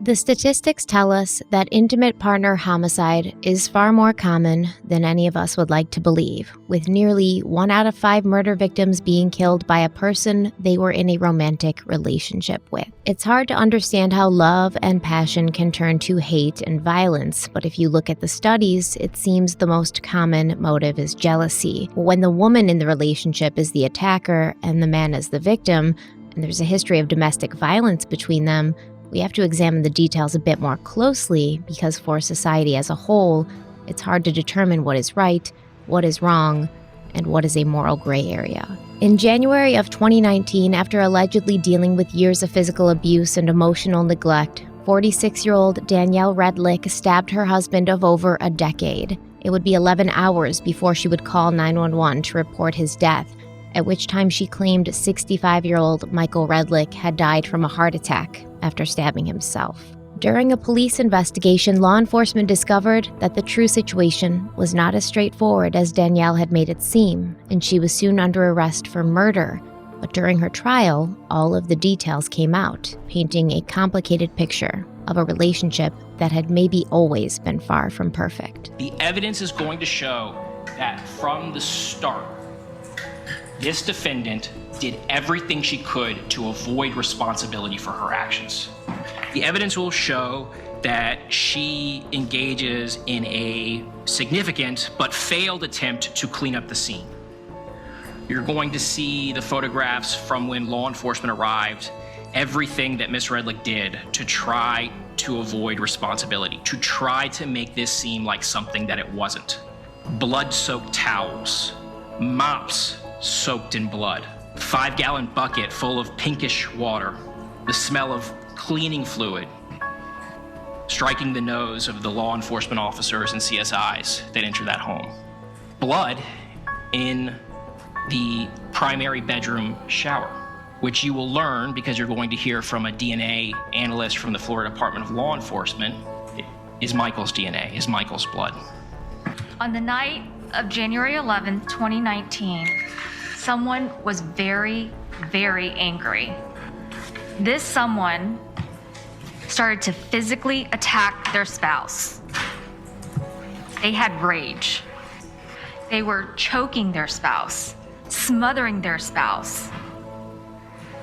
The statistics tell us that intimate partner homicide is far more common than any of us would like to believe, with nearly 1 out of 5 murder victims being killed by a person they were in a romantic relationship with. It's hard to understand how love and passion can turn to hate and violence, but if you look at the studies, it seems the most common motive is jealousy. When the woman in the relationship is the attacker and the man is the victim, and there's a history of domestic violence between them, we have to examine the details a bit more closely because for society as a whole, it's hard to determine what is right, what is wrong, and what is a moral gray area. In January of 2019, after allegedly dealing with years of physical abuse and emotional neglect, 46-year-old Danielle Redlick stabbed her husband of over a decade. It would be 11 hours before she would call 911 to report his death, at which time she claimed 65-year-old Michael Redlick had died from a heart attack after stabbing himself. During a police investigation, law enforcement discovered that the true situation was not as straightforward as Danielle had made it seem, and she was soon under arrest for murder. But during her trial, all of the details came out, painting a complicated picture of a relationship that had maybe always been far from perfect. The evidence is going to show that from the start, this defendant did everything she could to avoid responsibility for her actions. The evidence will show that she engages in a significant but failed attempt to clean up the scene. You're going to see the photographs from when law enforcement arrived, everything that Miss Redlick did to try to avoid responsibility, to try to make this seem like something that it wasn't. Blood-soaked towels, mops soaked in blood, 5-gallon bucket full of pinkish water, the smell of cleaning fluid, striking the nose of the law enforcement officers and CSIs that enter that home. Blood in the primary bedroom shower, which you will learn because you're going to hear from a DNA analyst from the Florida Department of Law Enforcement, is Michael's DNA, is Michael's blood. On the night of January 11th, 2019, someone was very, very angry. This someone started to physically attack their spouse. They had rage. They were choking their spouse, smothering their spouse.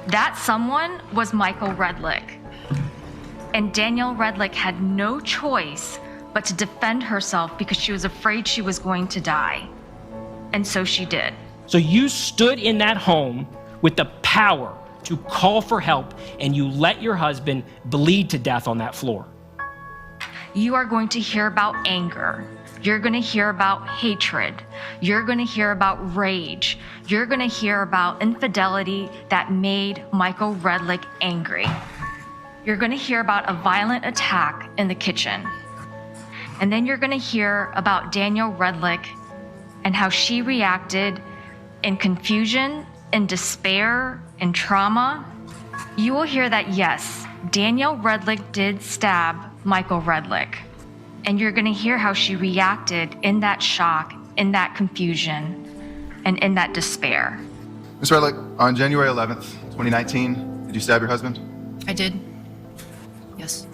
That someone was Michael Redlick. And Danielle Redlick had no choice but to defend herself because she was afraid she was going to die. And so she did. So you stood in that home with the power to call for help, and you let your husband bleed to death on that floor. You are going to hear about anger. You're going to hear about hatred. You're going to hear about rage. You're going to hear about infidelity that made Michael Redlick angry. You're going to hear about a violent attack in the kitchen. And then you're going to hear about Danielle Redlick and how she reacted in confusion, in despair, in trauma. You will hear that, yes, Danielle Redlick did stab Michael Redlick. And you're going to hear how she reacted in that shock, in that confusion, and in that despair. Ms. Redlick, on January 11th, 2019, did you stab your husband? I did. Yes.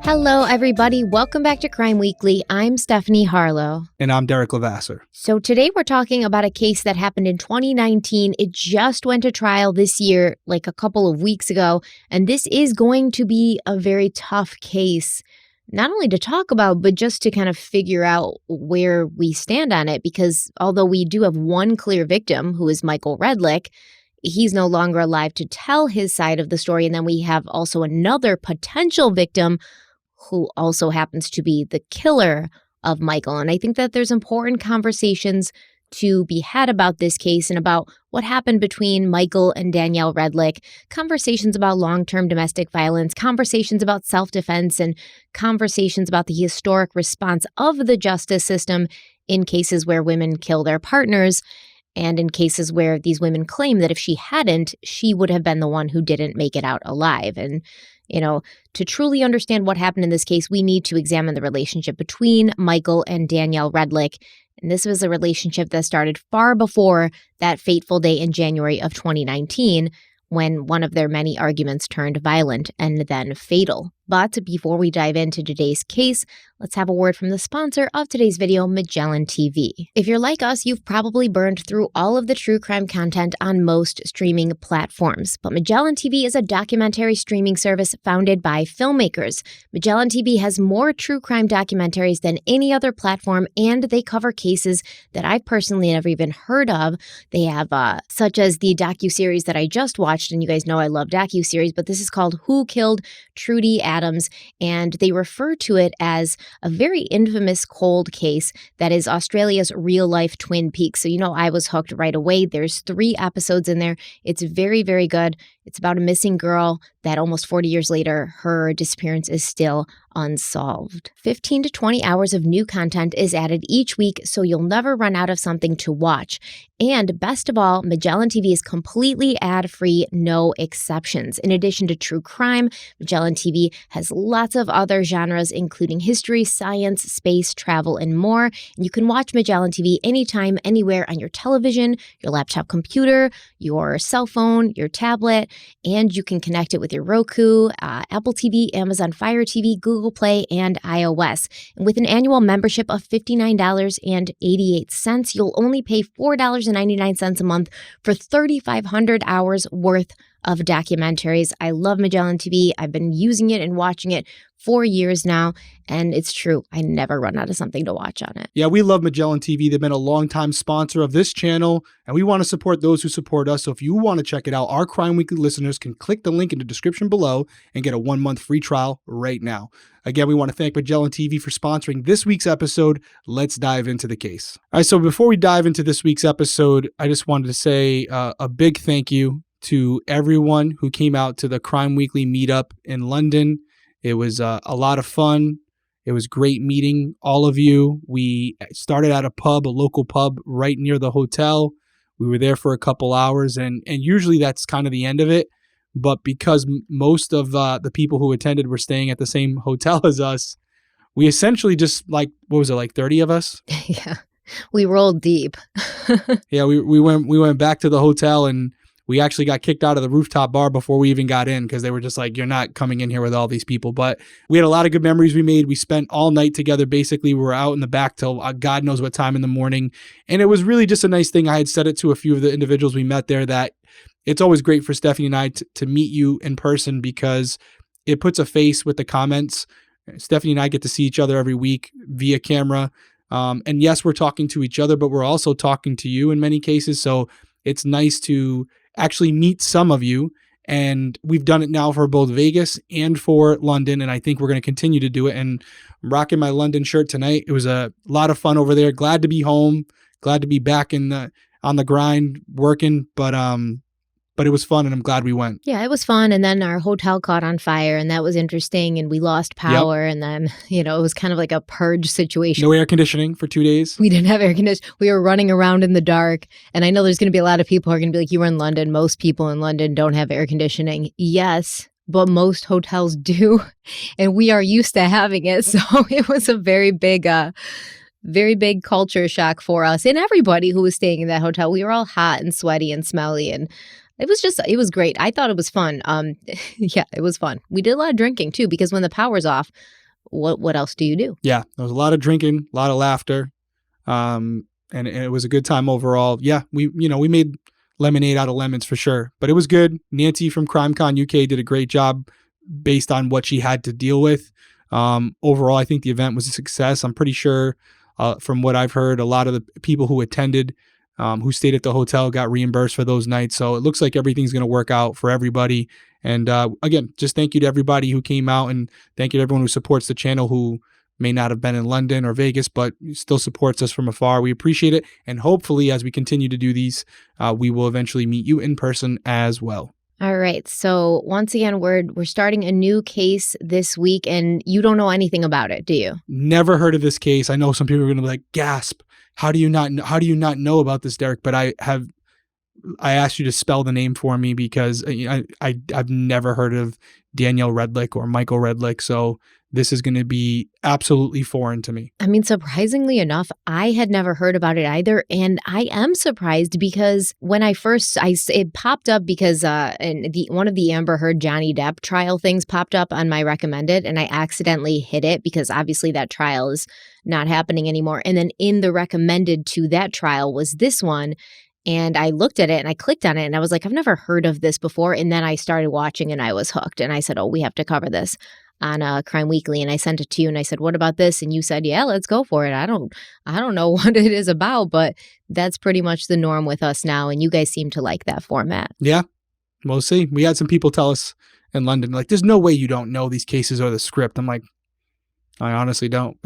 Hello, everybody. Welcome back to Crime Weekly. I'm Stephanie Harlow. And I'm Derek Lavasser. So today we're talking about a case that happened in 2019. It just went to trial this year, like a couple of weeks ago. And this is going to be a very tough case, not only to talk about, but just to kind of figure out where we stand on it. Because although we do have one clear victim, who is Michael Redlick, he's no longer alive to tell his side of the story. And then we have also another potential victim who also happens to be the killer of Michael. And I think that there's important conversations to be had about this case and about what happened between Michael and Danielle Redlick, conversations about long-term domestic violence, conversations about self-defense, and conversations about the historic response of the justice system in cases where women kill their partners, and in cases where these women claim that if she hadn't, she would have been the one who didn't make it out alive. And To truly understand what happened in this case, we need to examine the relationship between Michael and Danielle Redlick. And this was a relationship that started far before that fateful day in January of 2019, when one of their many arguments turned violent and then fatal. But before we dive into today's case, let's have a word from the sponsor of today's video, Magellan TV. If you're like us, you've probably burned through all of the true crime content on most streaming platforms. But Magellan TV is a documentary streaming service founded by filmmakers. Magellan TV has more true crime documentaries than any other platform, and they cover cases that I've personally never even heard of. They have such as the docuseries that I just watched, and you guys know I love docuseries, but this is called Who Killed Trudy Adams, and they refer to it as a very infamous cold case that is Australia's real-life Twin Peaks. So, I was hooked right away. There's 3 episodes in there. It's very, very good. It's about a missing girl that almost 40 years later, her disappearance is still unsolved. 15 to 20 hours of new content is added each week, so you'll never run out of something to watch. And best of all, Magellan TV is completely ad-free, no exceptions. In addition to true crime, Magellan TV has lots of other genres, including history, science, space, travel, and more. And you can watch Magellan TV anytime, anywhere on your television, your laptop computer, your cell phone, your tablet, and you can connect it with your Roku, Apple TV, Amazon Fire TV, Google Play, and iOS. And with an annual membership of $59.88, you'll only pay $4.99 a month for 3,500 hours worth of documentaries. I love Magellan TV. I've been using it and watching it for years now, and it's true. I never run out of something to watch on it. Yeah, we love Magellan TV. They've been a longtime sponsor of this channel, and we want to support those who support us. So if you want to check it out, our Crime Weekly listeners can click the link in the description below and get a 1-month free trial right now. Again, we want to thank Magellan TV for sponsoring this week's episode. Let's dive into the case. All right, so before we dive into this week's episode, I just wanted to say a big thank you to everyone who came out to the Crime Weekly meetup in London. It was a lot of fun. It was great meeting all of you. We started at a local pub right near the hotel. We were there for a couple hours, and usually that's kind of the end of it. But because most of the people who attended were staying at the same hotel as us, we essentially just, what was it, 30 of us? Yeah, we rolled deep. Yeah, we went back to the hotel, and we actually got kicked out of the rooftop bar before we even got in because they were just like, you're not coming in here with all these people. But we had a lot of good memories we made. We spent all night together. Basically, we were out in the back till God knows what time in the morning. And it was really just a nice thing. I had said it to a few of the individuals we met there that it's always great for Stephanie and I to meet you in person because it puts a face with the comments. Stephanie and I get to see each other every week via camera. And yes, we're talking to each other, but we're also talking to you in many cases. So it's nice to actually meet some of you, and we've done it now for both Vegas and for London, and I think we're going to continue to do it. And I'm rocking my London shirt tonight. It was a lot of fun over there. Glad to be home. Glad to be back on the grind working, but it was fun, and I'm glad we went. Yeah, it was fun, and then our hotel caught on fire, and that was interesting, and we lost power, and then, it was kind of like a purge situation. No air conditioning for 2 days. We didn't have air conditioning. We were running around in the dark, and I know there's going to be a lot of people who are going to be like, you were in London. Most people in London don't have air conditioning. Yes, but most hotels do, and we are used to having it, so it was a very big culture shock for us and everybody who was staying in that hotel. We were all hot and sweaty and smelly, and it was great. I thought it was fun. Yeah, it was fun. We did a lot of drinking too, because when the power's off, what else do you do? Yeah, there was a lot of drinking, a lot of laughter, and it was a good time overall. Yeah, we made lemonade out of lemons for sure, but it was good. Nancy from CrimeCon UK did a great job based on what she had to deal with. Overall, I think the event was a success. I'm pretty sure, from what I've heard, a lot of the people who attended, who stayed at the hotel, got reimbursed for those nights. So it looks like everything's going to work out for everybody. And again, just thank you to everybody who came out, and thank you to everyone who supports the channel who may not have been in London or Vegas, but still supports us from afar. We appreciate it. And hopefully, as we continue to do these, we will eventually meet you in person as well. All right. So once again, we're starting a new case this week, and you don't know anything about it, do you? Never heard of this case. I know some people are going to be like, gasp. How do you not know about this, Derek? But I have I asked you to spell the name for me because I've never heard of Danielle Redlick or Michael Redlick. So this is going to be absolutely foreign to me. I mean, surprisingly enough, I had never heard about it either. And I am surprised because when it popped up because one of the Amber Heard Johnny Depp trial things popped up on my recommended, and I accidentally hit it because obviously that trial is not happening anymore. And then in the recommended to that trial was this one. And I looked at it and I clicked on it and I was like, I've never heard of this before. And then I started watching and I was hooked. And I said, oh, we have to cover this on Crime Weekly, and I sent it to you and I said, what about this? And you said, yeah, let's go for it. I don't know what it is about, but that's pretty much the norm with us now. And you guys seem to like that format. Yeah, we'll see. We had some people tell us in London, like, there's no way you don't know these cases or the script. I'm like, I honestly don't.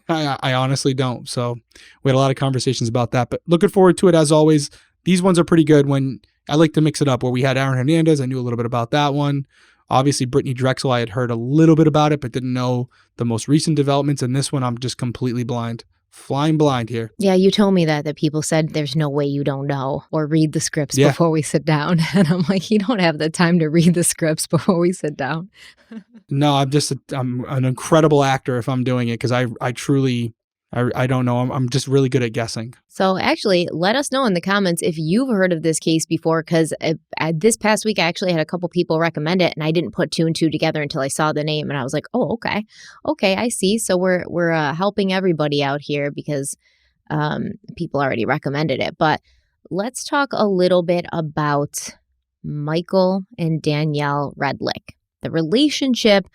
I honestly don't. So we had a lot of conversations about that, but looking forward to it as always. These ones are pretty good when I like to mix it up where we had Aaron Hernandez. I knew a little bit about that one. Obviously, Brittany Drexel, I had heard a little bit about it, but didn't know the most recent developments. And this one, I'm just completely blind. Flying blind here. Yeah, you told me that people said there's no way you don't know or read the scripts before we sit down. And I'm like, you don't have the time to read the scripts before we sit down. No, I'm an incredible actor if I'm doing it because I truly, I don't know. I'm just really good at guessing. So actually, let us know in the comments if you've heard of this case before, because this past week, I actually had a couple people recommend it, and I didn't put two and two together until I saw the name, and I was like, oh, okay, I see. So we're helping everybody out here because people already recommended it. But let's talk a little bit about Michael and Danielle Redlick. The relationship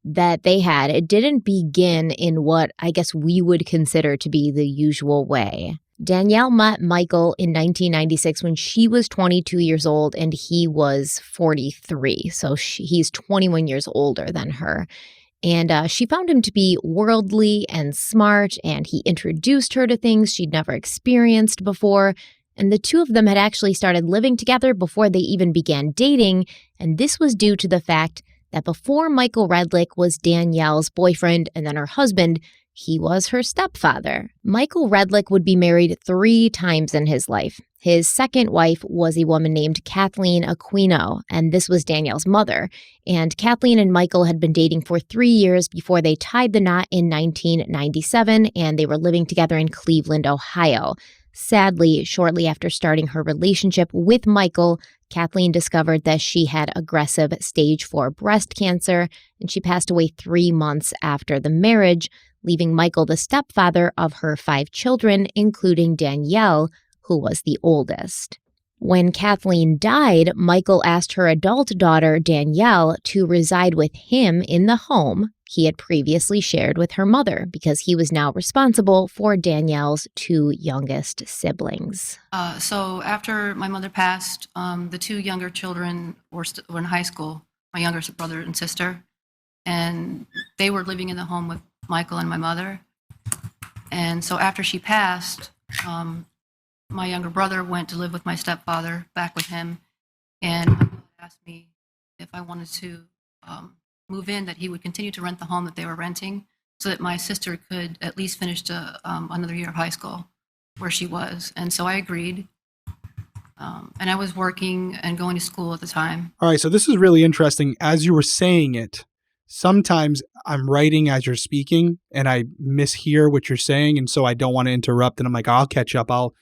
that they had, it didn't begin in what I guess we would consider to be the usual way. Danielle met Michael in 1996 when she was 22 years old and he was 43. So he's 21 years older than her. And she found him to be worldly and smart, and he introduced her to things she'd never experienced before. And the two of them had actually started living together before they even began dating. And this was due to the fact that before Michael Redlick was Danielle's boyfriend and then her husband, he was her stepfather. Michael Redlick would be married 3 times in his life. His second wife was a woman named Kathleen Aquino, and this was Danielle's mother. And Kathleen and Michael had been dating for 3 years before they tied the knot in 1997, and they were living together in Cleveland, Ohio. Sadly, shortly after starting her relationship with Michael, Kathleen discovered that she had aggressive stage 4 breast cancer, and she passed away 3 months after the marriage, leaving Michael the stepfather of her 5 children, including Danielle, who was the oldest. When Kathleen died, Michael asked her adult daughter, Danielle, to reside with him in the home he had previously shared with her mother because he was now responsible for Danielle's 2 youngest siblings. So after my mother passed, the 2 younger children were in high school, my younger brother and sister, and they were living in the home with Michael and my mother. And so after she passed, my younger brother went to live with my stepfather, back with him, and asked me if I wanted to move in, that he would continue to rent the home that they were renting so that my sister could at least finish another year of high school where she was. And so I agreed. And I was working and going to school at the time. All right, so this is really interesting. As you were saying it, sometimes I'm writing as you're speaking and I mishear what you're saying, and so I don't want to interrupt, and I'm like, I'll catch up. I'll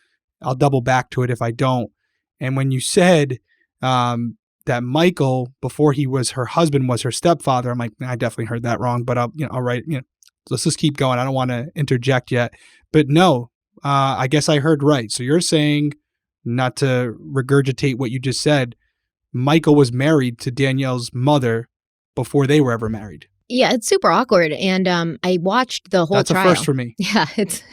double back to it if I don't. And when you said that Michael, before he was her husband, was her stepfather, I'm like, I definitely heard that wrong, but I'll write, let's just keep going. I don't want to interject yet. But no, I guess I heard right. So you're saying, not to regurgitate what you just said, Michael was married to Danielle's mother before they were ever married. Yeah, it's super awkward. And I watched the whole trial. That's a first for me. Yeah, it's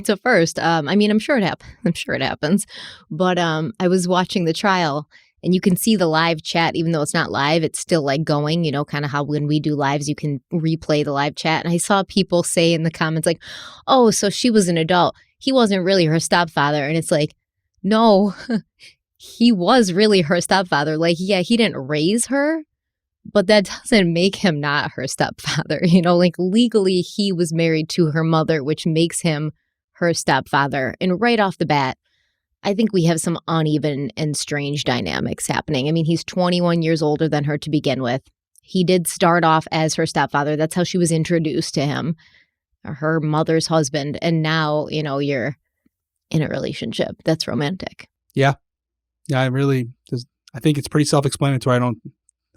a first. I mean, I'm sure it happens. But I was watching the trial, and you can see the live chat, even though it's not live, it's still like going, kind of how when we do lives, you can replay the live chat. And I saw people say in the comments like, oh, so she was an adult. He wasn't really her stepfather. And it's like, no, he was really her stepfather. Like, yeah, he didn't raise her, but that doesn't make him not her stepfather. Like legally he was married to her mother, which makes him her stepfather. And right off the bat, I think we have some uneven and strange dynamics happening. I mean, he's 21 years older than her to begin with. He did start off as her stepfather. That's how she was introduced to him, her mother's husband. And now, you're in a relationship. That's romantic. Yeah. Yeah, I think it's pretty self-explanatory.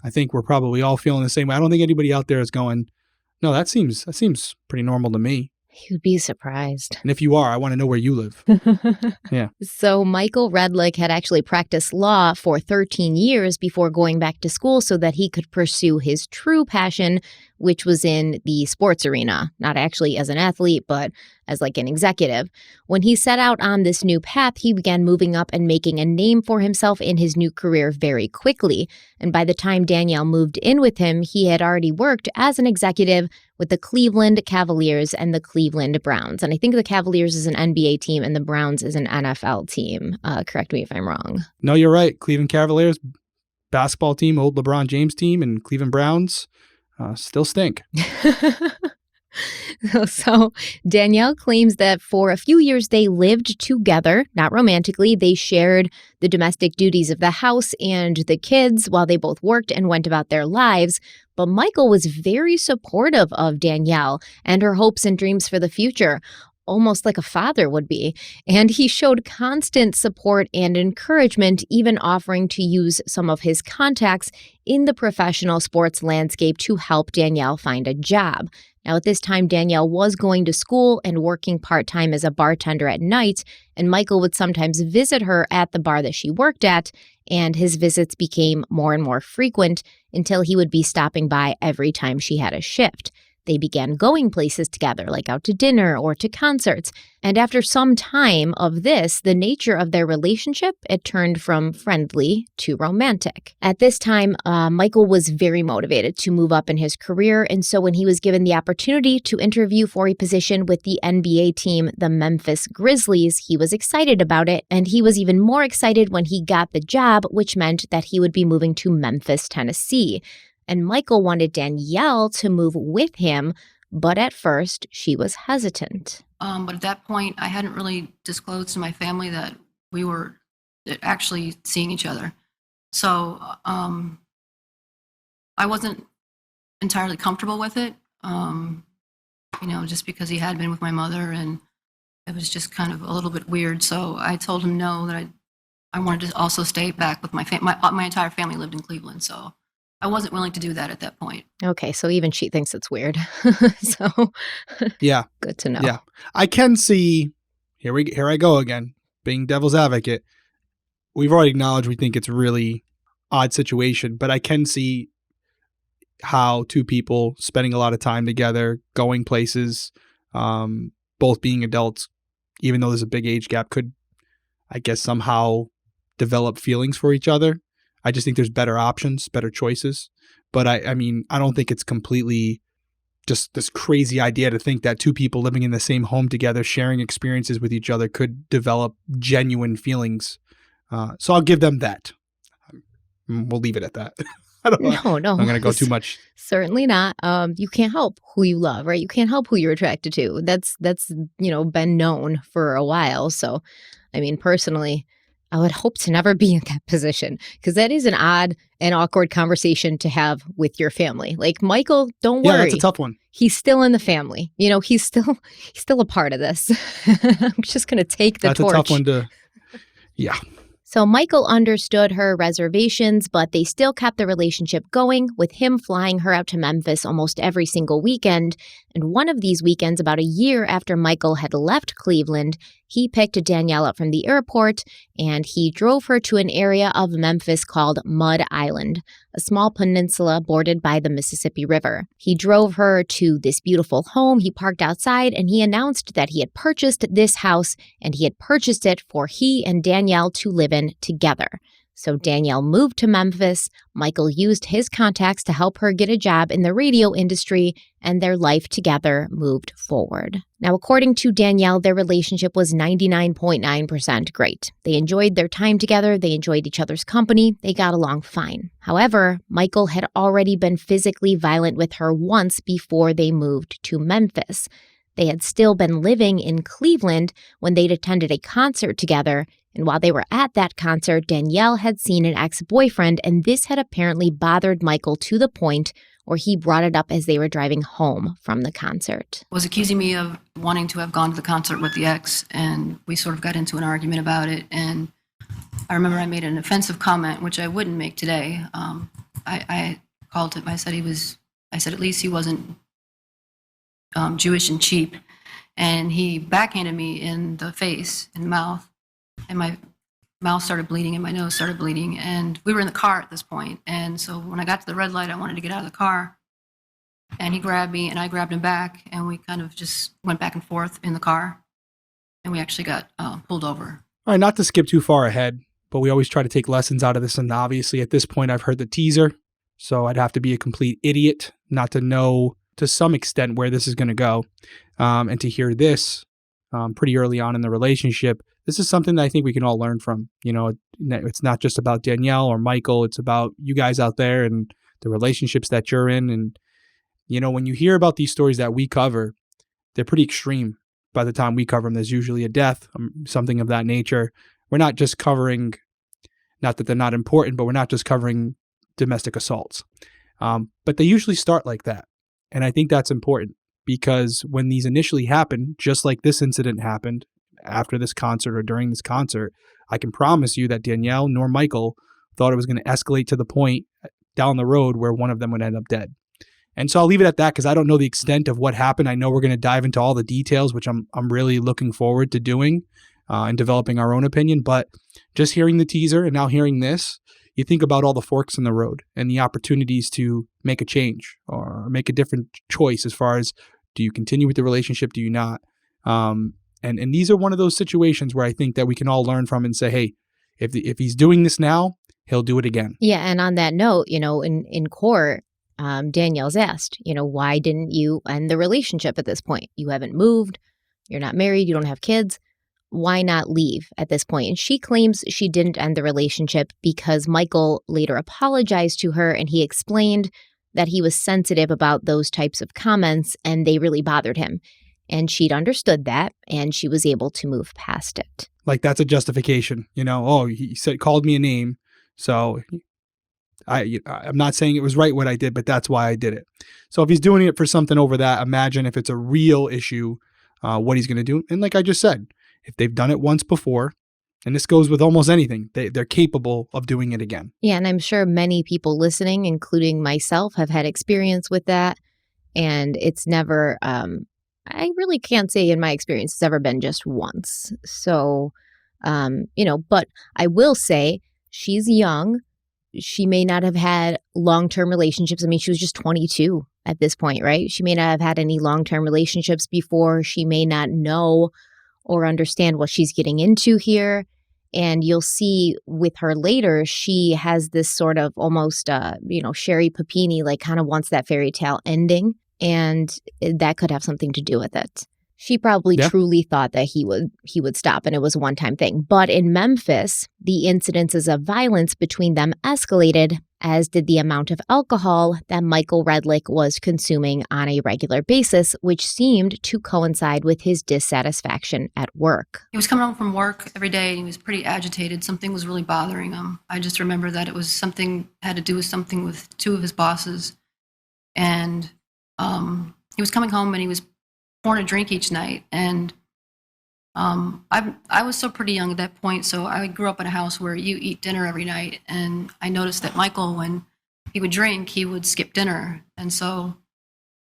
I think we're probably all feeling the same way. I don't think anybody out there is going, no, that seems pretty normal to me. You'd be surprised. And if you are, I want to know where you live. Yeah. So Michael Redlick had actually practiced law for 13 years before going back to school so that he could pursue his true passion, which was in the sports arena, not actually as an athlete, but as like an executive. When he set out on this new path, he began moving up and making a name for himself in his new career very quickly. And by the time Danielle moved in with him, he had already worked as an executive with the Cleveland Cavaliers and the Cleveland Browns. And I think the Cavaliers is an NBA team and the Browns is an NFL team. Correct me if I'm wrong. No, you're right. Cleveland Cavaliers, basketball team, old LeBron James team, and Cleveland Browns still stink. So Danielle claims that for a few years they lived together, not romantically. They shared the domestic duties of the house and the kids while they both worked and went about their lives. But Michael was very supportive of Danielle and her hopes and dreams for the future, almost like a father would be. And he showed constant support and encouragement, even offering to use some of his contacts in the professional sports landscape to help Danielle find a job. Now, at this time, Danielle was going to school and working part-time as a bartender at night, and Michael would sometimes visit her at the bar that she worked at, and his visits became more and more frequent until he would be stopping by every time she had a shift. They began going places together, like out to dinner or to concerts. And after some time of this, the nature of their relationship, it turned from friendly to romantic. At this time, Michael was very motivated to move up in his career. And so when he was given the opportunity to interview for a position with the NBA team, the Memphis Grizzlies, he was excited about it. And he was even more excited when he got the job, which meant that he would be moving to Memphis, Tennessee. And Michael wanted Danielle to move with him, but at first she was hesitant. But at that point, I hadn't really disclosed to my family that we were actually seeing each other. So I wasn't entirely comfortable with it, just because he had been with my mother, and it was just kind of a little bit weird. So I told him no, that I wanted to also stay back with my family. My entire family lived in Cleveland, so I wasn't willing to do that at that point. Okay, so even she thinks it's weird. So yeah, good to know. Yeah, I can see. Here I go again, being devil's advocate. We've already acknowledged we think it's a really odd situation, but I can see how two people spending a lot of time together, going places, both being adults, even though there's a big age gap, could, I guess, somehow develop feelings for each other. I just think there's better options, better choices. But I mean, I don't think it's completely just this crazy idea to think that two people living in the same home together, sharing experiences with each other, could develop genuine feelings. So I'll give them that. We'll leave it at that. I don't know. No. I'm going to go too much. Certainly not. You can't help who you love, right? You can't help who you're attracted to. That's been known for a while. So, I mean, personally, I would hope to never be in that position, because that is an odd and awkward conversation to have with your family. Like, Michael, don't worry. Yeah, that's a tough one. He's still in the family. He's still a part of this. I'm just going to take the torch. That's a tough one to, yeah. So Michael understood her reservations, but they still kept the relationship going, with him flying her out to Memphis almost every single weekend. And one of these weekends, about a year after Michael had left Cleveland, he picked Danielle up from the airport and he drove her to an area of Memphis called Mud Island, a small peninsula bordered by the Mississippi River. He drove her to this beautiful home. He parked outside and he announced that he had purchased this house and he had purchased it for he and Danielle to live in together. So Danielle moved to Memphis. Michael used his contacts to help her get a job in the radio industry, and their life together moved forward. Now, according to Danielle, their relationship was 99.9% great. They enjoyed their time together. They enjoyed each other's company. They got along fine. However, Michael had already been physically violent with her once before they moved to Memphis. They had still been living in Cleveland when they'd attended a concert together, And while they were at that concert, Danielle had seen an ex-boyfriend, and this had apparently bothered Michael to the point where he brought it up as they were driving home from the concert. Was accusing me of wanting to have gone to the concert with the ex, and we sort of got into an argument about it. And I remember I made an offensive comment, which I wouldn't make today. I called him. I said at least he wasn't Jewish and cheap. And he backhanded me in the face and mouth, and my mouth started bleeding and my nose started bleeding. And we were in the car at this point. And so when I got to the red light, I wanted to get out of the car. And he grabbed me and I grabbed him back. And we kind of just went back and forth in the car. And we actually got pulled over. All right, not to skip too far ahead, but we always try to take lessons out of this. And obviously at this point, I've heard the teaser. So I'd have to be a complete idiot not to know to some extent where this is going to go. And to hear this pretty early on in the relationship, this is something that I think we can all learn from. You know, it's not just about Danielle or Michael. It's about you guys out there and the relationships that you're in. And, you know, when you hear about these stories that we cover, they're pretty extreme. By the time we cover them, there's usually a death, something of that nature. We're not just covering, not that they're not important, but we're not just covering domestic assaults. But they usually start like that. And I think that's important because when these initially happen, just like this incident happened after this concert or during this concert, I can promise you that Danielle nor Michael thought it was going to escalate to the point down the road where one of them would end up dead. And so I'll leave it at that because I don't know the extent of what happened. I know we're going to dive into all the details, which I'm really looking forward to doing and developing our own opinion. But just hearing the teaser and now hearing this, you think about all the forks in the road and the opportunities to make a change or make a different choice as far as, do you continue with the relationship? Do you not? And these are one of those situations where I think that we can all learn from and say, hey, if he's doing this now, he'll do it again. Yeah. And on that note, you know, in court, Danielle's asked, you know, why didn't you end the relationship at this point? You haven't moved. You're not married. You don't have kids. Why not leave at this point? And she claims she didn't end the relationship because Michael later apologized to her and he explained that he was sensitive about those types of comments and they really bothered him. And she'd understood that and she was able to move past it. Like that's a justification, you know, oh, he called me a name. So I'm not saying it was right what I did, but that's why I did it. So if he's doing it for something over that, imagine if it's a real issue, what he's going to do. And like I just said, if they've done it once before, and this goes with almost anything, they're capable of doing it again. Yeah, and I'm sure many people listening, including myself, have had experience with that. And it's never, I really can't say in my experience it's ever been just once. So, you know, but I will say she's young. She may not have had long-term relationships. I mean, she was just 22 at this point, right? She may not have had any long-term relationships before. She may not know or understand what she's getting into here. And you'll see with her later, she has this sort of almost, Sherry Papini, like kind of wants that fairy tale ending. And that could have something to do with it. She probably truly thought that he would stop and it was a one-time thing. But in Memphis, the incidences of violence between them escalated, as did the amount of alcohol that Michael Redlick was consuming on a regular basis, which seemed to coincide with his dissatisfaction at work. He was coming home from work every day and he was pretty agitated. Something was really bothering him. I just remember that it was had to do with something with two of his bosses. And he was coming home and he was pouring a drink each night. And I was so pretty young at that point, so I grew up in a house where you eat dinner every night. And I noticed that Michael, when he would drink, he would skip dinner. And so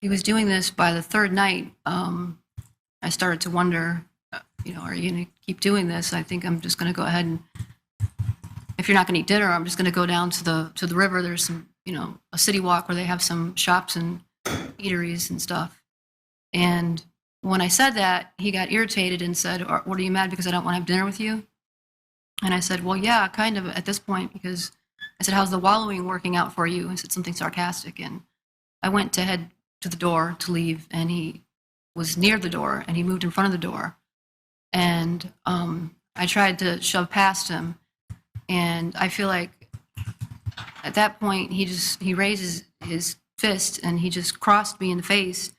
he was doing this by the third night. I started to wonder, are you going to keep doing this? I think I'm just going to go ahead and, if you're not going to eat dinner, I'm just going to go down to the river. There's some, a city walk where they have some shops and eateries and stuff. And when I said that, he got irritated and said, "What, are you mad because I don't want to have dinner with you?" And I said, "Well, yeah, kind of at this point," because I said, "How's the wallowing working out for you?" I said something sarcastic. And I went to head to the door to leave, and he was near the door, and he moved in front of the door. And I tried to shove past him, and I feel like at that point, he raises his fist, and he just crossed me in the face.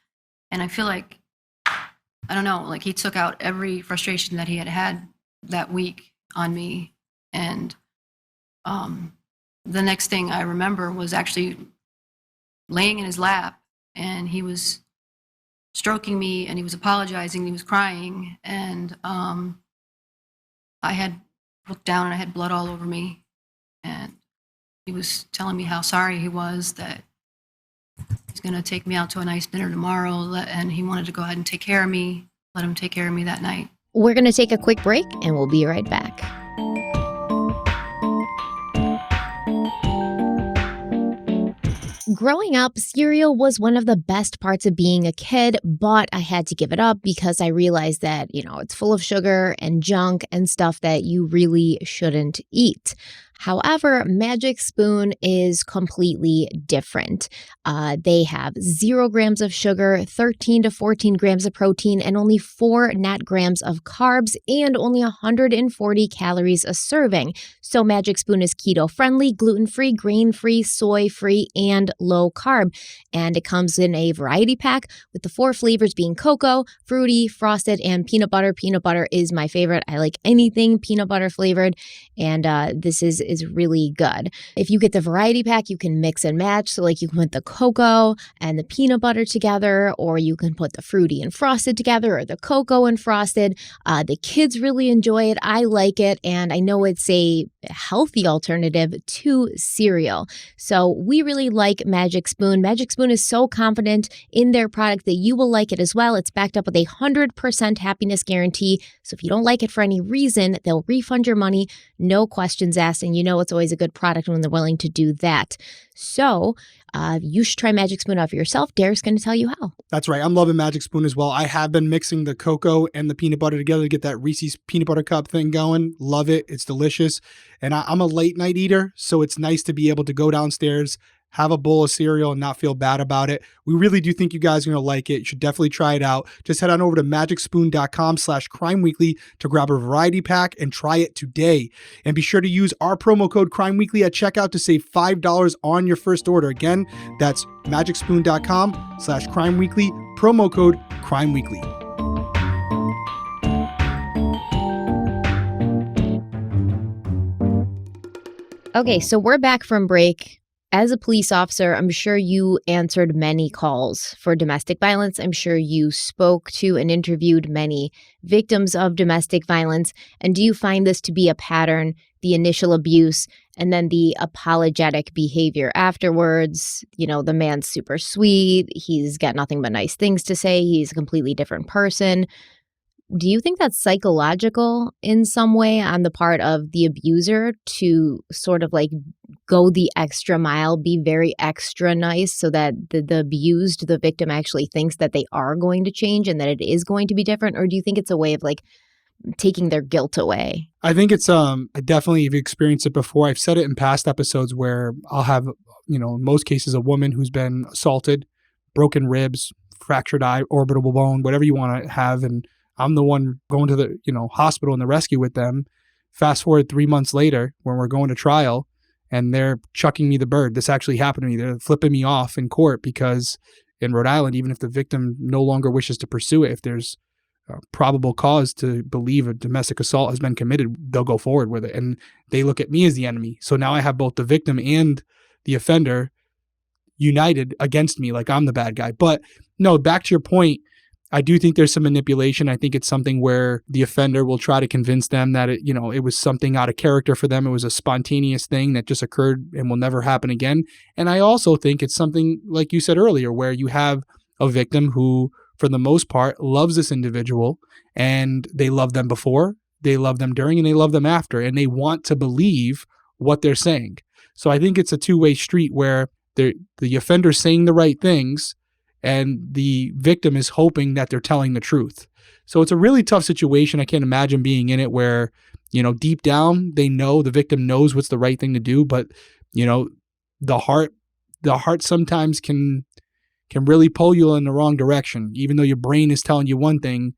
And I feel like, I don't know, like he took out every frustration that he had that week on me. And the next thing I remember was actually laying in his lap, and he was stroking me, and he was apologizing, he was crying, and I had looked down and I had blood all over me, and he was telling me how sorry he was, that he's going to take me out to a nice dinner tomorrow, and he wanted to go ahead and take care of me, let him take care of me that night. We're going to take a quick break, and we'll be right back. Growing up, cereal was one of the best parts of being a kid, but I had to give it up because I realized that, it's full of sugar and junk and stuff that you really shouldn't eat. However, Magic Spoon is completely different. They have 0 grams of sugar, 13 to 14 grams of protein, and only 4 net grams of carbs, and only 140 calories a serving. So Magic Spoon is keto-friendly, gluten-free, grain-free, soy-free, and low-carb. And it comes in a variety pack with the 4 flavors being cocoa, fruity, frosted, and peanut butter. Peanut butter is my favorite. I like anything peanut butter flavored, and this is really good. If you get the variety pack, you can mix and match. So like you can put the cocoa and the peanut butter together, or you can put the fruity and frosted together, or the cocoa and frosted. The kids really enjoy it. I like it. And I know it's a healthy alternative to cereal. So we really like Magic Spoon. Magic Spoon is so confident in their product that you will like it as well. It's backed up with a 100% happiness guarantee. So if you don't like it for any reason, they'll refund your money, no questions asked. And it's always a good product when they're willing to do that. So you should try Magic Spoon out for yourself. Derek's going to tell you how. That's right. I'm loving Magic Spoon as well. I have been mixing the cocoa and the peanut butter together to get that Reese's peanut butter cup thing going. Love it. It's delicious. And I'm a late night eater, so it's nice to be able to go downstairs, have a bowl of cereal, and not feel bad about it. We really do think you guys are going to like it. You should definitely try it out. Just head on over to magicspoon.com/crimeweekly to grab a variety pack and try it today. And be sure to use our promo code crimeweekly at checkout to save $5 on your first order. Again, that's magicspoon.com/crimeweekly, promo code crimeweekly. Okay, so we're back from break. As a police officer, I'm sure you answered many calls for domestic violence. I'm sure you spoke to and interviewed many victims of domestic violence. And do you find this to be a pattern, the initial abuse and then the apologetic behavior afterwards? The man's super sweet. He's got nothing but nice things to say. He's a completely different person. Do you think that's psychological in some way on the part of the abuser to sort of like go the extra mile, be very extra nice so that the abused, the victim actually thinks that they are going to change and that it is going to be different? Or do you think it's a way of like taking their guilt away? I think it's I definitely have experienced it before. I've said it in past episodes where I'll have, in most cases, a woman who's been assaulted, broken ribs, fractured eye, orbital bone, whatever you want to have, and I'm the one going to the hospital and the rescue with them. Fast forward 3 months later when we're going to trial and they're chucking me the bird. This actually happened to me. They're flipping me off in court because in Rhode Island, even if the victim no longer wishes to pursue it, if there's probable cause to believe a domestic assault has been committed, they'll go forward with it. And they look at me as the enemy. So now I have both the victim and the offender united against me, like I'm the bad guy. But no, back to your point, I do think there's some manipulation. I think it's something where the offender will try to convince them that it was something out of character for them. It was a spontaneous thing that just occurred and will never happen again. And I also think it's something, like you said earlier, where you have a victim who, for the most part, loves this individual, and they love them before, they love them during, and they love them after, and they want to believe what they're saying. So I think it's a two-way street where the offender's saying the right things, and the victim is hoping that they're telling the truth. So it's a really tough situation. I can't imagine being in it where, deep down, they know, the victim knows what's the right thing to do, but, the heart sometimes can really pull you in the wrong direction. Even though your brain is telling you one thing,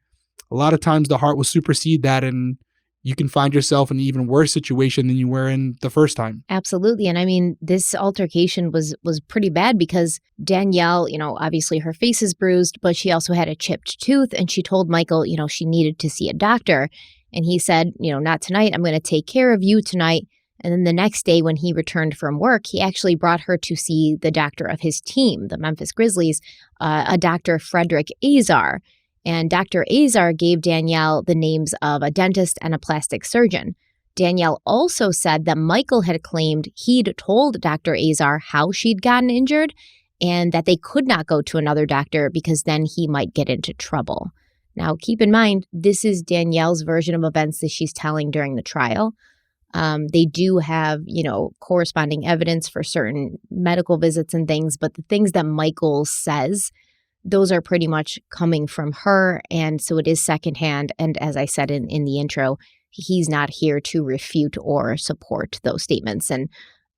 a lot of times the heart will supersede that, and you can find yourself in an even worse situation than you were in the first time. Absolutely. And I mean, this altercation was pretty bad because Danielle, obviously her face is bruised, but she also had a chipped tooth, and she told Michael, she needed to see a doctor. And he said, not tonight. I'm going to take care of you tonight. And then the next day when he returned from work, he actually brought her to see the doctor of his team, the Memphis Grizzlies, a Dr. Frederick Azar. And Dr. Azar gave Danielle the names of a dentist and a plastic surgeon. Danielle also said that Michael had claimed he'd told Dr. Azar how she'd gotten injured and that they could not go to another doctor because then he might get into trouble. Now, keep in mind, this is Danielle's version of events that she's telling during the trial. They do have, corresponding evidence for certain medical visits and things, but the things that Michael says, those are pretty much coming from her. And so it is secondhand. And as I said in the intro, he's not here to refute or support those statements. And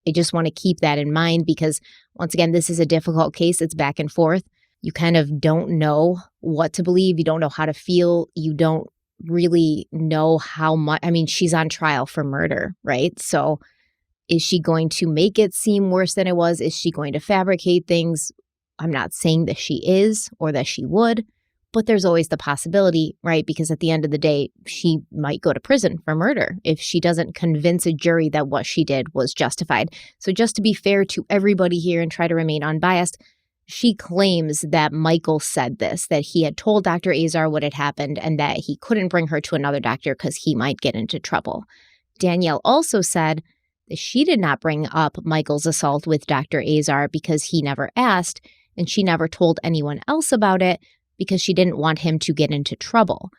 I just want to keep that in mind because, once again, this is a difficult case. It's back and forth. You kind of don't know what to believe. You don't know how to feel. You don't really know how much. I mean, she's on trial for murder, right? So is she going to make it seem worse than it was? Is she going to fabricate things? I'm not saying that she is or that she would, but there's always the possibility, right? Because at the end of the day, she might go to prison for murder if she doesn't convince a jury that what she did was justified. So just to be fair to everybody here and try to remain unbiased, she claims that Michael said this, that he had told Dr. Azar what had happened and that he couldn't bring her to another doctor because he might get into trouble. Danielle also said that she did not bring up Michael's assault with Dr. Azar because he never asked, and she never told anyone else about it because she didn't want him to get into trouble.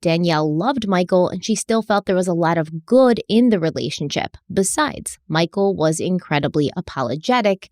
Danielle loved Michael, and she still felt there was a lot of good in the relationship. Besides, Michael was incredibly apologetic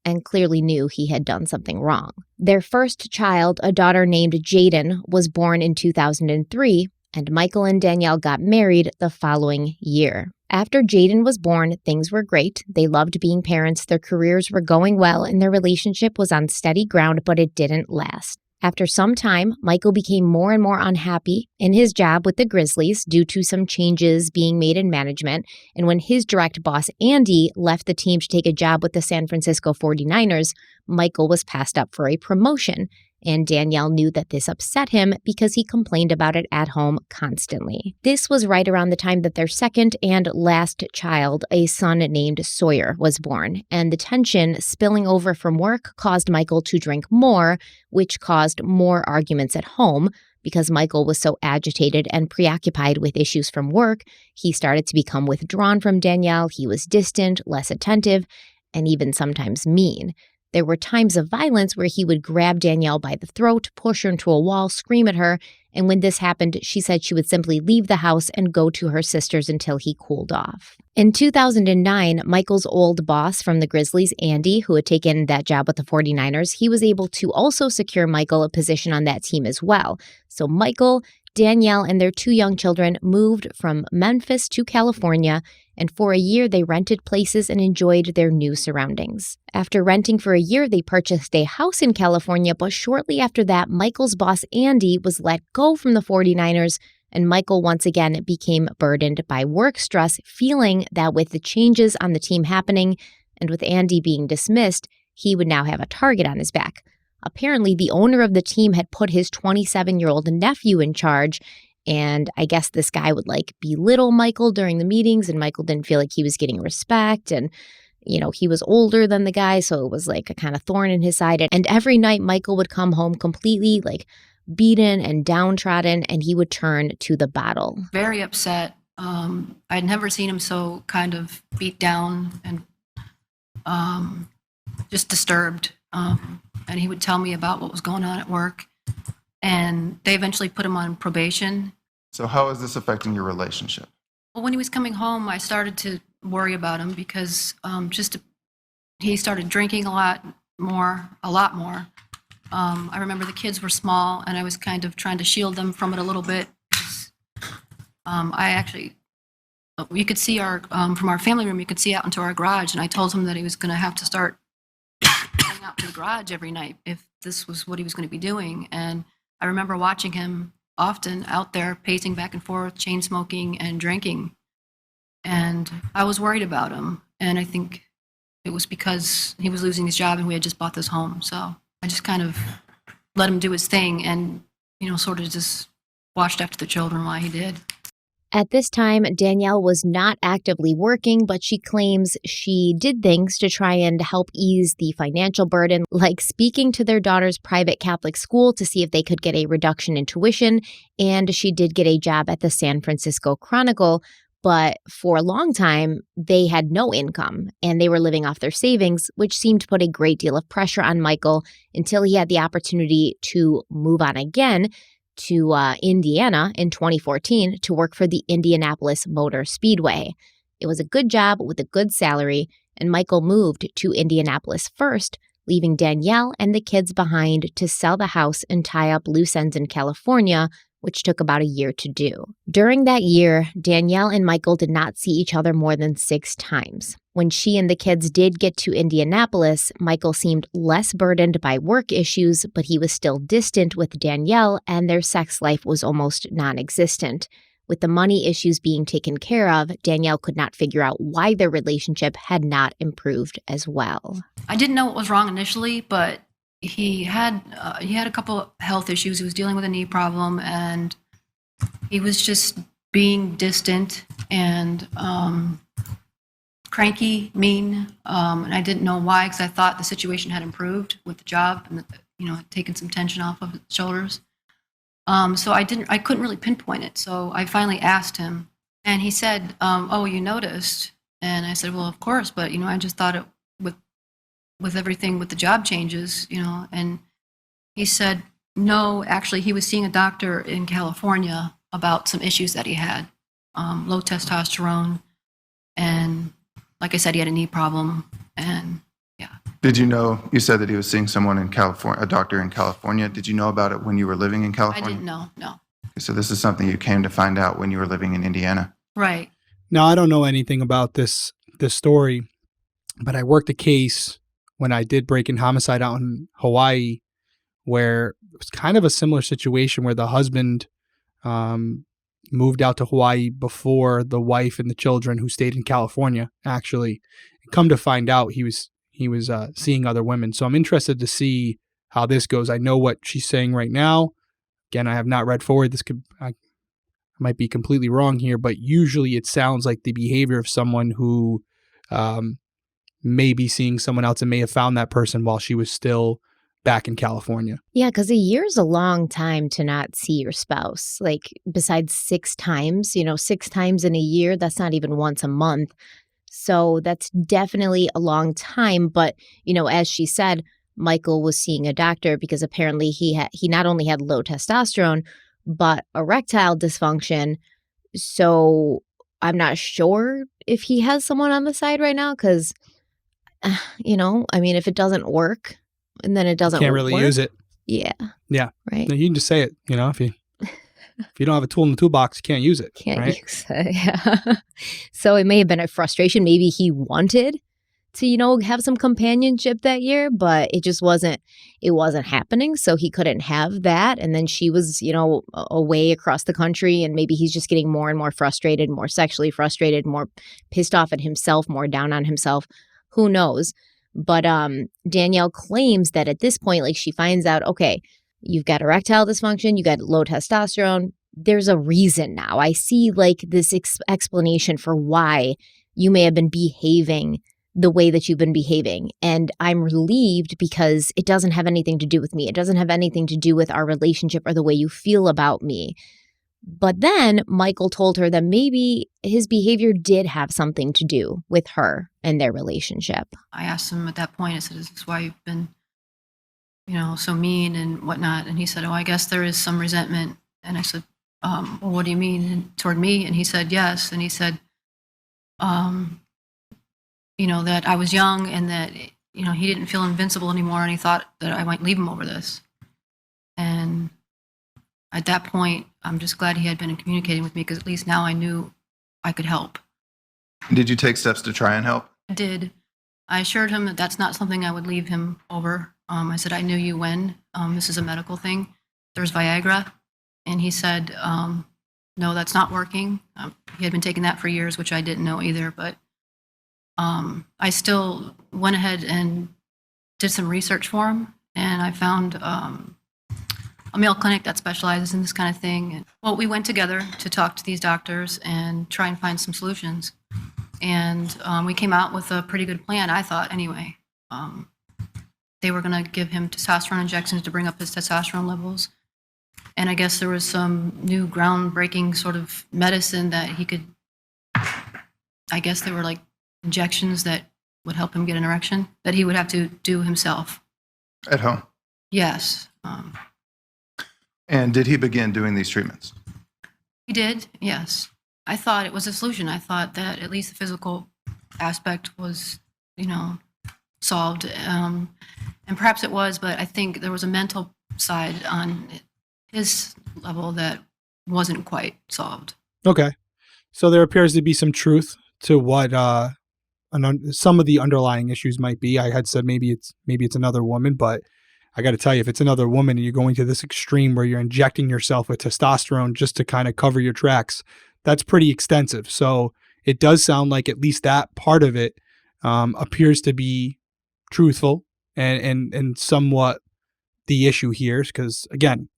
and clearly knew he had done something wrong. Their first child, a daughter named Jaden, was born in 2003, and Michael and Danielle got married the following year. After Jaden was born, things were great. They loved being parents, their careers were going well, and their relationship was on steady ground, but it didn't last. After some time, Michael became more and more unhappy in his job with the Grizzlies due to some changes being made in management. And when his direct boss, Andy, left the team to take a job with the San Francisco 49ers, Michael was passed up for a promotion. And Danielle knew that this upset him because he complained about it at home constantly. This was right around the time that their second and last child, a son named Sawyer, was born. And the tension spilling over from work caused Michael to drink more, which caused more arguments at home. Because Michael was so agitated and preoccupied with issues from work, he started to become withdrawn from Danielle. He was distant, less attentive, and even sometimes mean. There were times of violence where he would grab Danielle by the throat, push her into a wall, scream at her, and when this happened, she said she would simply leave the house and go to her sister's until he cooled off. In 2009, Michael's old boss from the Grizzlies, Andy, who had taken that job with the 49ers, he was able to also secure Michael a position on that team as well. So Michael, Danielle, and their two young children moved from Memphis to California, and for a year they rented places and enjoyed their new surroundings. After renting for a year, they purchased a house in California, but shortly after that, Michael's boss, Andy, was let go from the 49ers, and Michael once again became burdened by work stress, feeling that with the changes on the team happening and with Andy being dismissed, he would now have a target on his back. Apparently, the owner of the team had put his 27-year-old nephew in charge, and I guess this guy would belittle Michael during the meetings, and Michael didn't feel like he was getting respect, and he was older than the guy, so it was a kind of thorn in his side. And every night, Michael would come home completely beaten and downtrodden, and he would turn to the bottle. Very upset. I'd never seen him so kind of beat down and just disturbed. And he would tell me about what was going on at work. And they eventually put him on probation. So how is this affecting your relationship? Well, when he was coming home, I started to worry about him because he started drinking a lot more. I remember the kids were small, and I was kind of trying to shield them from it a little bit. You could see from our family room, you could see out into our garage, and I told him that he was going to have to start going out to the garage every night if this was what he was going to be doing. And I remember watching him often out there pacing back and forth, chain smoking and drinking. And I was worried about him. And I think it was because he was losing his job and we had just bought this home. So I just kind of let him do his thing and, sort of just watched after the children while he did. At this time, Danielle was not actively working, but she claims she did things to try and help ease the financial burden, like speaking to their daughter's private Catholic school to see if they could get a reduction in tuition, and she did get a job at the San Francisco Chronicle, but for a long time, they had no income, and they were living off their savings, which seemed to put a great deal of pressure on Michael until he had the opportunity to move on again to Indiana in 2014 to work for the Indianapolis Motor Speedway. It was a good job with a good salary, and Michael moved to Indianapolis first, leaving Danielle and the kids behind to sell the house and tie up loose ends in California, which took about a year to do. During that year, Danielle and Michael did not see each other more than 6 times. When she and the kids did get to Indianapolis, Michael seemed less burdened by work issues, but he was still distant with Danielle, and their sex life was almost non-existent. With the money issues being taken care of, Danielle could not figure out why their relationship had not improved as well. I didn't know what was wrong initially, but he had a couple health issues. He was dealing with a knee problem, and he was just being distant and cranky, mean, and I didn't know why, because I thought the situation had improved with the job and had taken some tension off of his shoulders. So I couldn't really pinpoint it. So I finally asked him, and he said, "Oh, you noticed?" And I said, "Well, of course, but I just thought it with everything with the job changes, And he said, "No, actually, he was seeing a doctor in California about some issues that he had, low testosterone, and like I said, he had a knee problem, and yeah." Did you know, you said that he was seeing someone in California, a doctor in California. Did you know about it when you were living in I California? didn't know, no. Okay, so this is something you came to find out when you were living in Indiana. Right. Now, I don't know anything about this story, but I worked a case when I did break in homicide out in Hawaii, where it was kind of a similar situation where the husband moved out to Hawaii before the wife and the children, who stayed in California, actually. Come to find out, he was seeing other women. So I'm interested to see how this goes. I know what she's saying right now. Again, I have not read forward. I might be completely wrong here, but usually it sounds like the behavior of someone who may be seeing someone else and may have found that person while she was still back in California. Yeah, because a year's a long time to not see your spouse. Like, besides 6 times, 6 times in a year, that's not even once a month. So that's definitely a long time. But, as she said, Michael was seeing a doctor because apparently he not only had low testosterone, but erectile dysfunction. So I'm not sure if he has someone on the side right now because, if it doesn't work, and then it doesn't Can't really work, use it. Yeah. Yeah. Right. No, you can just say it, if you don't have a tool in the toolbox, you can't use it. Can't right? use it. Yeah. So it may have been a frustration. Maybe he wanted to, have some companionship that year, but it wasn't happening. So he couldn't have that. And then she was, away across the country, and maybe he's just getting more and more frustrated, more sexually frustrated, more pissed off at himself, more down on himself. Who knows? But Danielle claims that at this point, like, she finds out, okay, you've got erectile dysfunction, you got low testosterone. There's a reason now. I see like this explanation for why you may have been behaving the way that you've been behaving. And I'm relieved because it doesn't have anything to do with me. It doesn't have anything to do with our relationship or the way you feel about me. But then Michael told her that maybe his behavior did have something to do with her and their relationship. I asked him at that point, I said, "Is this why you've been, so mean and whatnot?" And he said, "Oh, I guess there is some resentment." And I said, "Well, what do you mean toward me?" And he said, "Yes." And he said, that I was young and that, he didn't feel invincible anymore, and he thought that I might leave him over this. And at that point, I'm just glad he had been communicating with me, because at least now I knew I could help. Did you take steps to try and help? I did. I assured him that that's not something I would leave him over. I said, "I knew you when. This is a medical thing. There's Viagra." And he said, "No, that's not working." He had been taking that for years, which I didn't know either. But I still went ahead and did some research for him. And I found a a male clinic that specializes in this kind of thing. And, well, we went together to talk to these doctors and try and find some solutions. And we came out with a pretty good plan, I thought, anyway. They were going to give him testosterone injections to bring up his testosterone levels. And I guess there was some new groundbreaking sort of medicine that he could, I guess they were like injections that would help him get an erection that he would have to do himself. At home? Yes. And did he begin doing these treatments? He did, yes. I thought it was a solution. I thought that at least the physical aspect was, solved. And perhaps it was, but I think there was a mental side on his level that wasn't quite solved. Okay. So there appears to be some truth to what some of the underlying issues might be. I had said maybe it's another woman, but I got to tell you, if it's another woman and you're going to this extreme where you're injecting yourself with testosterone just to kind of cover your tracks, that's pretty extensive. So it does sound like at least that part of it appears to be truthful and somewhat the issue here. Because again,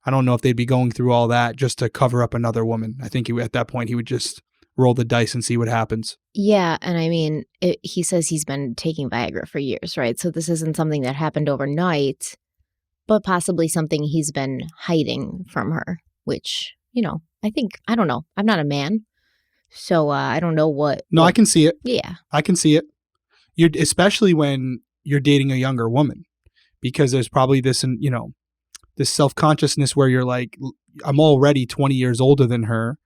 I don't know if they'd be going through all that just to cover up another woman. I think at that point he would just roll the dice and see what happens. Yeah, and I mean, he says he's been taking Viagra for years, right? So this isn't something that happened overnight, but possibly something he's been hiding from her, which, I don't know. I'm not a man, so I don't know what. No, I can see it. Yeah. I can see it. Especially when you're dating a younger woman, because there's probably this, this self-consciousness where you're like, I'm already 20 years older than her.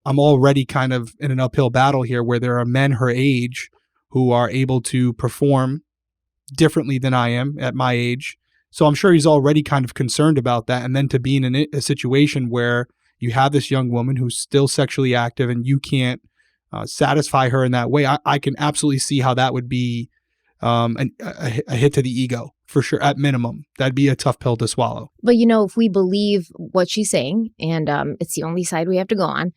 I'm already kind of in an uphill battle here where there are men her age who are able to perform differently than I am at my age. So I'm sure he's already kind of concerned about that. And then to be in a situation where you have this young woman who's still sexually active and you can't satisfy her in that way, I can absolutely see how that would be a hit to the ego. For sure, at minimum. That'd be a tough pill to swallow. But, if we believe what she's saying, and it's the only side we have to go on,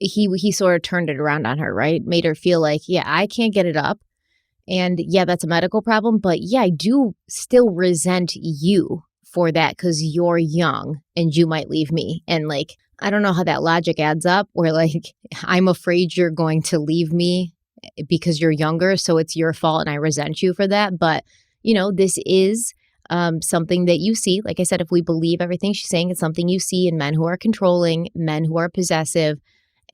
he sort of turned it around on her, right? Made her feel like, yeah, I can't get it up. And yeah, that's a medical problem. But yeah, I do still resent you for that because you're young and you might leave me. And like, I don't know how that logic adds up where like, I'm afraid you're going to leave me because you're younger. So it's your fault and I resent you for that. But this is something that you see. Like I said, if we believe everything she's saying, it's something you see in men who are controlling, men who are possessive,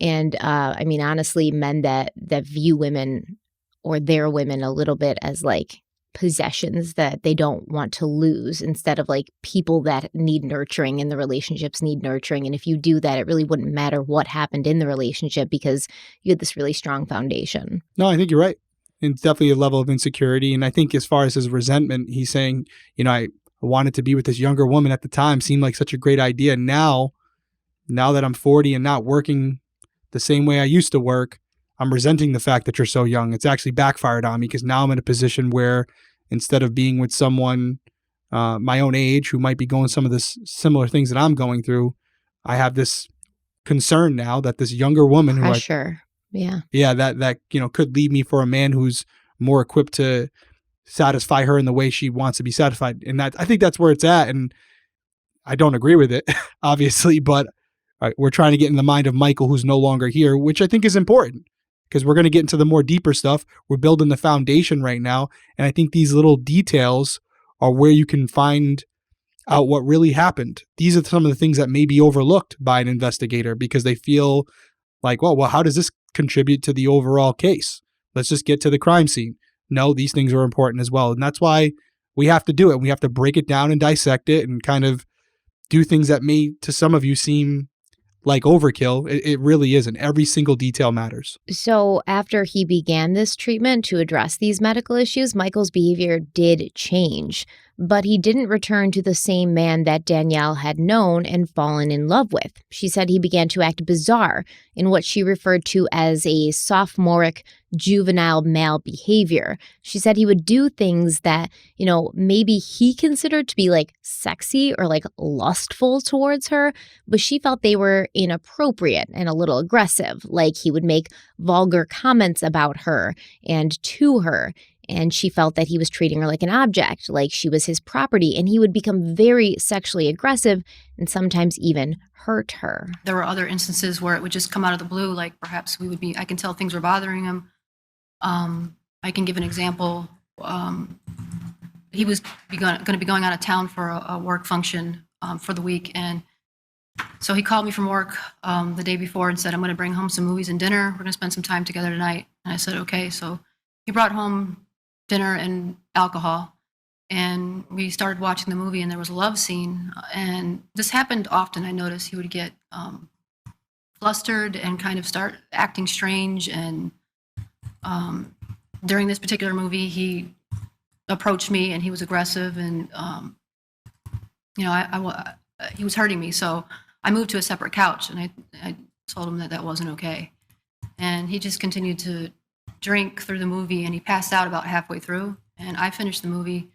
and honestly, men that view women or their women a little bit as like possessions that they don't want to lose instead of like people that need nurturing and the relationships need nurturing. And if you do that, it really wouldn't matter what happened in the relationship because you had this really strong foundation. No, I think you're right. It's definitely a level of insecurity. And I think as far as his resentment, he's saying, I wanted to be with this younger woman at the time, seemed like such a great idea. Now that I'm 40 and not working the same way I used to work, I'm resenting the fact that you're so young. It's actually backfired on me because now I'm in a position where instead of being with someone my own age who might be going some of this similar things that I'm going through, I have this concern now that this younger woman Pressure. that could leave me for a man who's more equipped to satisfy her in the way she wants to be satisfied. And that I think that's where it's at. And I don't agree with it, obviously, but we're trying to get in the mind of Michael, who's no longer here, which I think is important because we're going to get into the more deeper stuff. We're building the foundation right now. And I think these little details are where you can find out what really happened. These are some of the things that may be overlooked by an investigator because they feel like, well, how does this contribute to the overall case? Let's just get to the crime scene. No, these things are important as well. And that's why we have to do it. We have to break it down and dissect it and kind of do things that may, to some of you, seem like overkill. It really isn't. Every single detail matters. So after he began this treatment to address these medical issues, Michael's behavior did change, but he didn't return to the same man that Danielle had known and fallen in love with. She said he began to act bizarre in what she referred to as a sophomoric juvenile male behavior. She said he would do things that, maybe he considered to be like sexy or like lustful towards her, but she felt they were inappropriate and a little aggressive. Like he would make vulgar comments about her and to her. and she felt that he was treating her like an object, like she was his property, and he would become very sexually aggressive and sometimes even hurt her. There were other instances where it would just come out of the blue, like perhaps I can tell things were bothering him. I can give an example. He was going to be going out of town for a work function for the week, and so he called me from work the day before and said, I'm going to bring home some movies and dinner. We're going to spend some time together tonight. And I said, okay. So he brought home dinner and alcohol, and we started watching the movie, and there was a love scene. And this happened often. I noticed he would get flustered and kind of start acting strange. And during this particular movie, he approached me and he was aggressive, and he was hurting me. So I moved to a separate couch, and I told him that wasn't okay. And he just continued to drink through the movie, and he passed out about halfway through. And I finished the movie,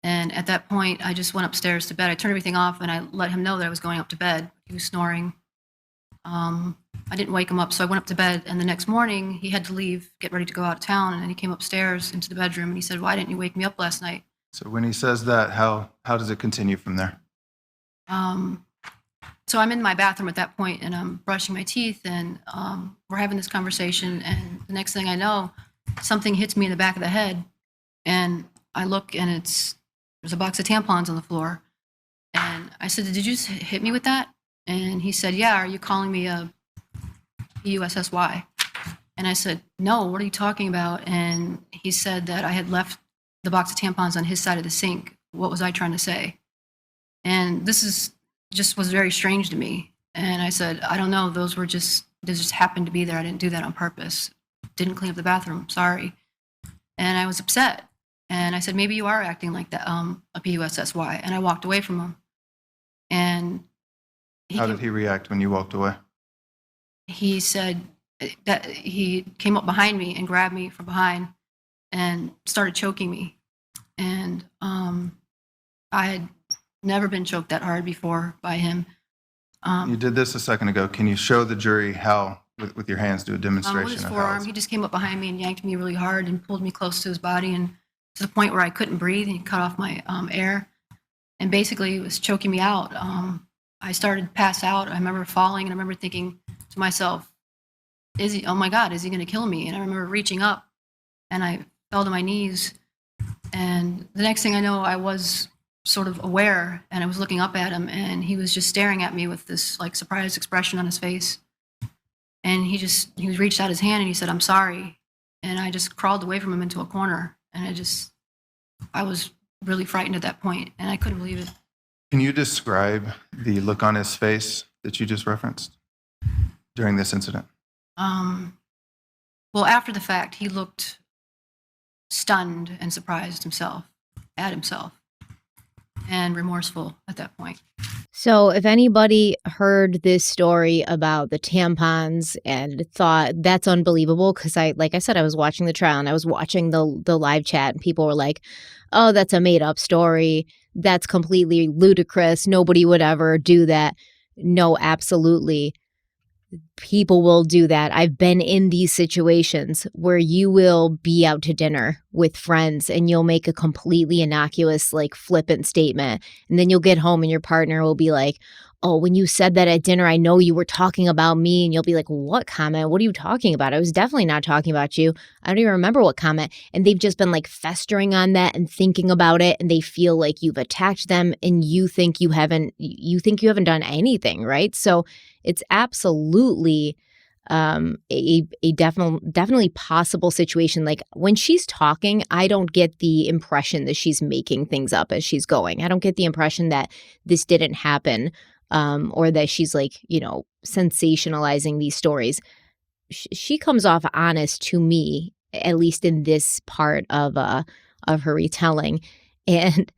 and at that point, I just went upstairs to bed. I turned everything off, and I let him know that I was going up to bed. He was snoring. I didn't wake him up, so I went up to bed. And the next morning, he had to leave, get ready to go out of town, and then he came upstairs into the bedroom, and he said, "Why didn't you wake me up last night?" So when he says that, how does it continue from there? So I'm in my bathroom at that point, and I'm brushing my teeth, and we're having this conversation, and the next thing I know, something hits me in the back of the head, and I look, and there's a box of tampons on the floor. And I said, "Did you just hit me with that?" And he said, "Yeah, are you calling me a PUSSY?" And I said, "No, what are you talking about?" And he said that I had left the box of tampons on his side of the sink. What was I trying to say? And this just was very strange to me. And I said, "I don't know, they just happened to be there. I didn't do that on purpose. Didn't clean up the bathroom, sorry." And I was upset. And I said, "Maybe you are acting like that, a PUSSY." And I walked away from him. And How did he react when you walked away? he said that he came up behind me and grabbed me from behind and started choking me. And I had never been choked that hard before by him. You did this a second ago. Can you show the jury how, with your hands, do a demonstration With his of how forearm, it's- he just came up behind me and yanked me really hard and pulled me close to his body, and to the point where I couldn't breathe. He cut off my air and basically was choking me out. I started to pass out. I remember falling, and I remember thinking to myself, oh my God, is he going to kill me? And I remember reaching up, and I fell to my knees. And the next thing I know, I was sort of aware, and I was looking up at him, and he was just staring at me with this like surprised expression on his face. And he reached out his hand and he said, "I'm sorry." And I just crawled away from him into a corner. And I was really frightened at that point, and I couldn't believe it. Can you describe the look on his face that you just referenced during this incident? Well, after the fact, he looked stunned and surprised at himself, and remorseful at that point. So if anybody heard this story about the tampons and thought that's unbelievable, because like I said, I was watching the trial and I was watching the live chat, and people were like, "Oh, that's a made up story. That's completely ludicrous. Nobody would ever do that." No, absolutely. People will do that. I've been in these situations where you will be out to dinner with friends and you'll make a completely innocuous, like flippant statement. And then you'll get home and your partner will be like, "Oh, when you said that at dinner, I know you were talking about me." And you'll be like, "What comment? What are you talking about? I was definitely not talking about you. I don't even remember what comment." And they've just been like festering on that and thinking about it. And they feel like you've attacked them, and you think you haven't done anything, right? So it's absolutely a definitely possible situation. Like when she's talking, I don't get the impression that she's making things up as she's going. I don't get the impression that this didn't happen, or that she's like, sensationalizing these stories. She comes off honest to me, at least in this part of her retelling. And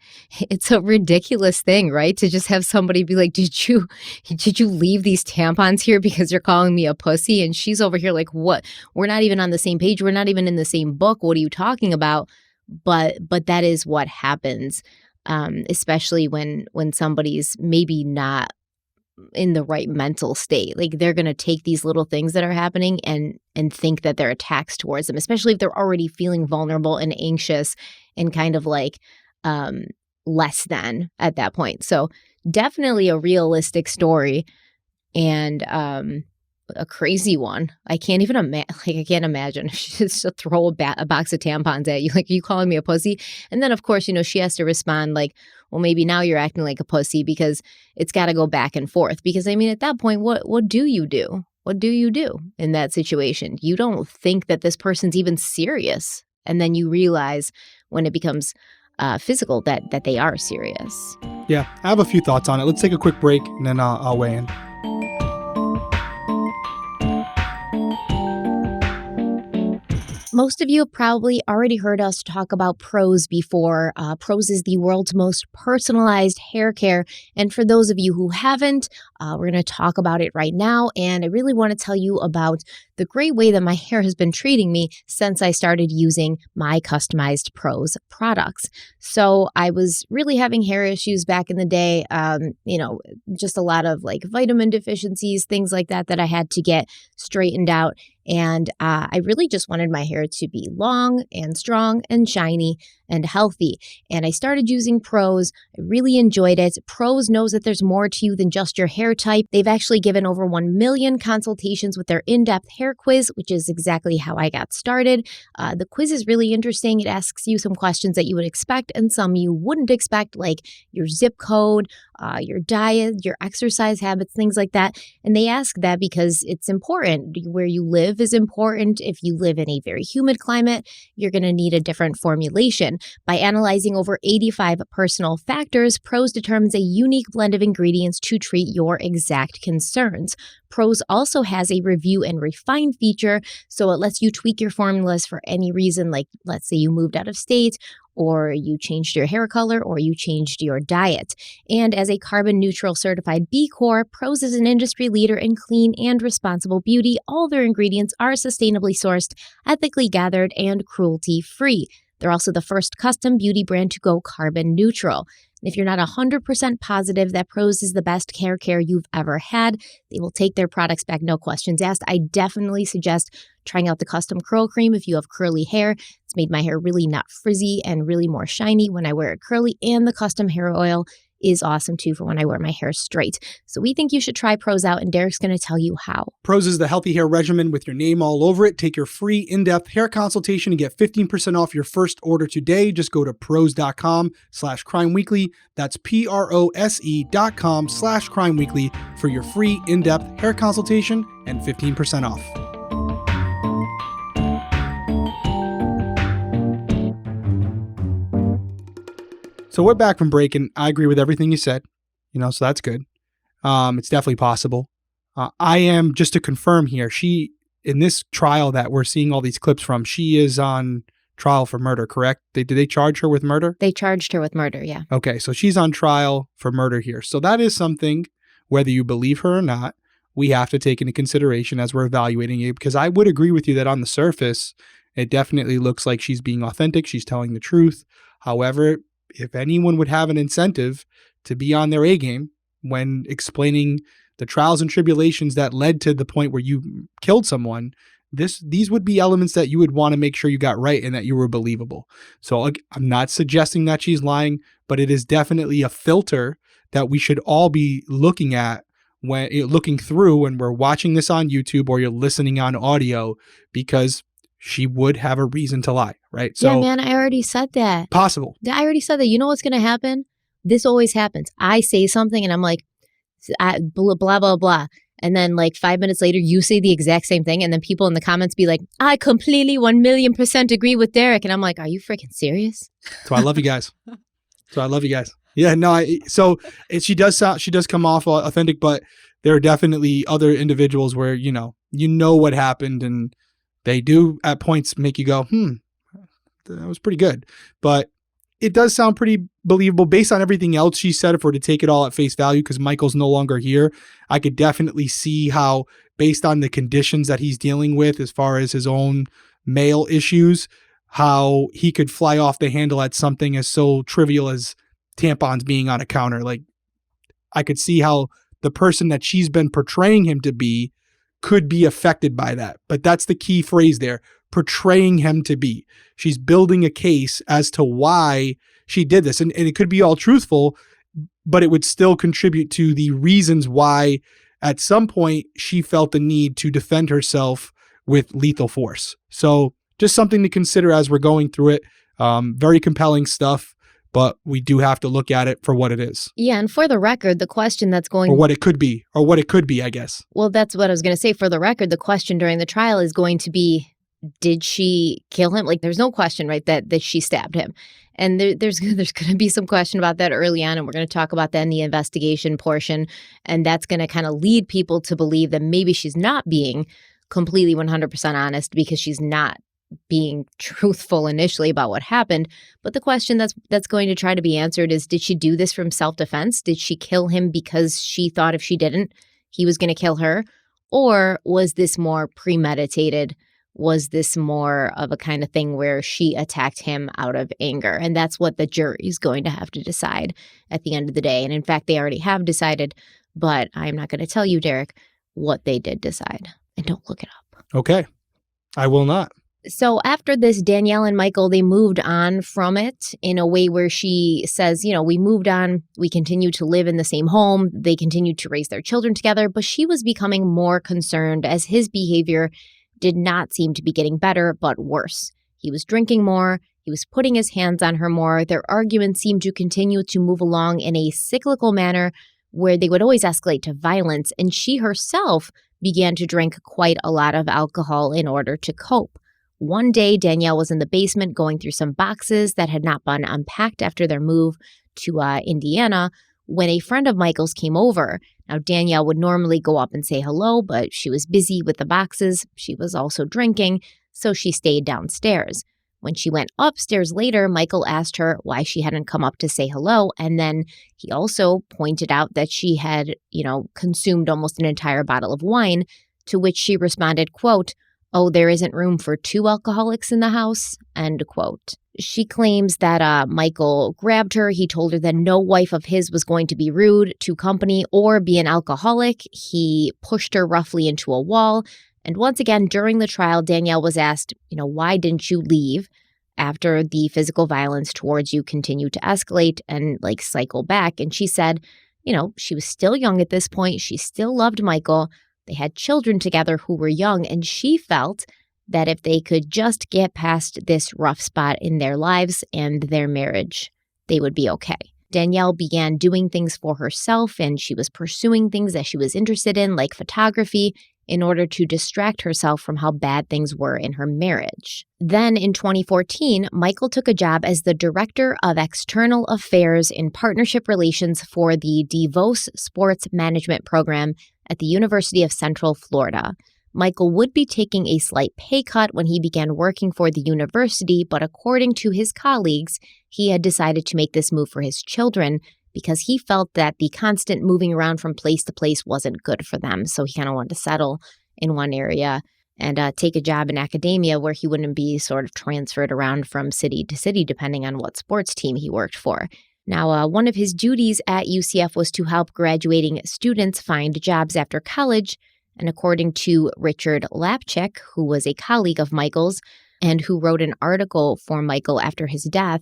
it's a ridiculous thing, right? To just have somebody be like, did you leave these tampons here because you're calling me a pussy? And she's over here like, "What? We're not even on the same page. We're not even in the same book. What are you talking about?" But that is what happens, especially when somebody's maybe not in the right mental state. Like, they're going to take these little things that are happening and think that they're attacks towards them, especially if they're already feeling vulnerable and anxious and kind of like less than at that point. So definitely a realistic story and a crazy one. I can't even I can't imagine just to throw a box of tampons at you. Like, you calling me a pussy? And then, of course, she has to respond like, well, maybe now you're acting like a pussy, because it's got to go back and forth. Because, I mean, at that point, what do you do? What do you do in that situation? You don't think that this person's even serious. And then you realize when it becomes physical that they are serious. Yeah, I have a few thoughts on it. Let's take a quick break and then I'll weigh in. Most of you have probably already heard us talk about Prose before. Prose is the world's most personalized hair care. And for those of you who haven't, we're going to talk about it right now. And I really want to tell you about the great way that my hair has been treating me since I started using my customized Prose products. So I was really having hair issues back in the day, just a lot of like vitamin deficiencies, things like that I had to get straightened out. And I really just wanted my hair to be long and strong and shiny and healthy. And I started using Prose. I really enjoyed it. Prose knows that there's more to you than just your hair type. They've actually given over 1 million consultations with their in-depth hair quiz, which is exactly how I got started. The quiz is really interesting. It asks you some questions that you would expect and some you wouldn't expect, like your zip code, your diet, your exercise habits, things like that. And they ask that because it's important. Where you live is important. If you live in a very humid climate, you're going to need a different formulation. By analyzing over 85 personal factors, Prose determines a unique blend of ingredients to treat your exact concerns. Prose also has a review and refine feature, so it lets you tweak your formulas for any reason, like let's say you moved out of state, or you changed your hair color, or you changed your diet. And as a carbon neutral certified B Corp, Prose is an industry leader in clean and responsible beauty. All their ingredients are sustainably sourced, ethically gathered, and cruelty-free. They're also the first custom beauty brand to go carbon neutral. And if you're not 100% positive that Prose is the best hair care you've ever had, they will take their products back, no questions asked. I definitely suggest trying out the custom curl cream if you have curly hair. It's made my hair really not frizzy and really more shiny when I wear it curly, and the custom hair oil is awesome too for when I wear my hair straight. So we think you should try Prose out, and Derek's going to tell you how. Prose is the healthy hair regimen with your name all over it. Take your free in-depth hair consultation and get 15% off your first order today. Just go to prose.com/crimeweekly. That's prose.com/crimeweekly for your free in-depth hair consultation and 15% off. So we're back from break, and I agree with everything you said, so that's good. It's definitely possible. I am, just to confirm here, she, in this trial that we're seeing all these clips from, she is on trial for murder, correct? Did they charge her with murder? They charged her with murder, yeah. Okay, so she's on trial for murder here. So that is something, whether you believe her or not, we have to take into consideration as we're evaluating it, because I would agree with you that on the surface, it definitely looks like she's being authentic. She's telling the truth. However, if anyone would have an incentive to be on their A game when explaining the trials and tribulations that led to the point where you killed someone, these would be elements that you would want to make sure you got right and that you were believable. So I'm not suggesting that she's lying, but it is definitely a filter that we should all be looking at looking through when we're watching this on YouTube or you're listening on audio, because she would have a reason to lie, right? So, yeah, man, I already said that. Possible. I already said that. You know what's going to happen? This always happens. I say something and I'm like, blah, blah, blah, blah. And then like 5 minutes later, you say the exact same thing. And then people in the comments be like, I completely 1,000,000% agree with Derek. And I'm like, are you freaking serious? So I love you guys. Yeah, no. So she does come off authentic, but there are definitely other individuals where, you know what happened, and they do at points make you go, that was pretty good. But it does sound pretty believable based on everything else she said. If we're to take it all at face value, because Michael's no longer here, I could definitely see how, based on the conditions that he's dealing with as far as his own male issues, how he could fly off the handle at something as so trivial as tampons being on a counter. Like, I could see how the person that she's been portraying him to be could be affected by that. But that's the key phrase there, portraying him to be. She's building a case as to why she did this. And it could be all truthful, but it would still contribute to the reasons why at some point she felt the need to defend herself with lethal force. So just something to consider as we're going through it. Very compelling stuff, but we do have to look at it for what it is. Yeah, and for the record, the question that's going... Or what it could be, I guess. Well, that's what I was going to say. For the record, the question during the trial is going to be, did she kill him? Like, there's no question, right, that she stabbed him. And there's going to be some question about that early on, and we're going to talk about that in the investigation portion. And that's going to kind of lead people to believe that maybe she's not being completely 100% honest because she's not being truthful initially about what happened. But the question that's going to try to be answered is, did she do this from self-defense? Did she kill him because she thought if she didn't, he was going to kill her? Or was this more premeditated? Was this more of a kind of thing where she attacked him out of anger? And that's what the jury is going to have to decide at the end of the day. And in fact, they already have decided, but I'm not going to tell you, Derek, what they did decide. And don't look it up. Okay. I will not. So after this, Danielle and Michael, they moved on from it in a way where she says, we moved on. We continue to live in the same home. They continued to raise their children together. But she was becoming more concerned as his behavior did not seem to be getting better, but worse. He was drinking more. He was putting his hands on her more. Their arguments seemed to continue to move along in a cyclical manner where they would always escalate to violence. And she herself began to drink quite a lot of alcohol in order to cope. One day, Danielle was in the basement going through some boxes that had not been unpacked after their move to Indiana when a friend of Michael's came over. Now, Danielle would normally go up and say hello, but she was busy with the boxes. She was also drinking, so she stayed downstairs. When she went upstairs later, Michael asked her why she hadn't come up to say hello, and then he also pointed out that she had, consumed almost an entire bottle of wine, to which she responded, quote, "Oh, there isn't room for two alcoholics in the house," end quote. She claims that Michael grabbed her. He told her that no wife of his was going to be rude to company or be an alcoholic. He pushed her roughly into a wall. And once again, during the trial, Danielle was asked, why didn't you leave after the physical violence towards you continued to escalate and cycle back? And she said, she was still young at this point. She still loved Michael. They had children together who were young, and she felt that if they could just get past this rough spot in their lives and their marriage, they would be okay. Danielle began doing things for herself, and she was pursuing things that she was interested in, like photography, in order to distract herself from how bad things were in her marriage. Then in 2014, Michael took a job as the Director of External Affairs in Partnership Relations for the DeVos Sports Management Program at the University of Central Florida. Michael would be taking a slight pay cut when he began working for the university, but according to his colleagues, he had decided to make this move for his children because he felt that the constant moving around from place to place wasn't good for them. So he kind of wanted to settle in one area and take a job in academia where he wouldn't be sort of transferred around from city to city depending on what sports team he worked for. Now, one of his duties at UCF was to help graduating students find jobs after college. And according to Richard Lapchick, who was a colleague of Michael's and who wrote an article for Michael after his death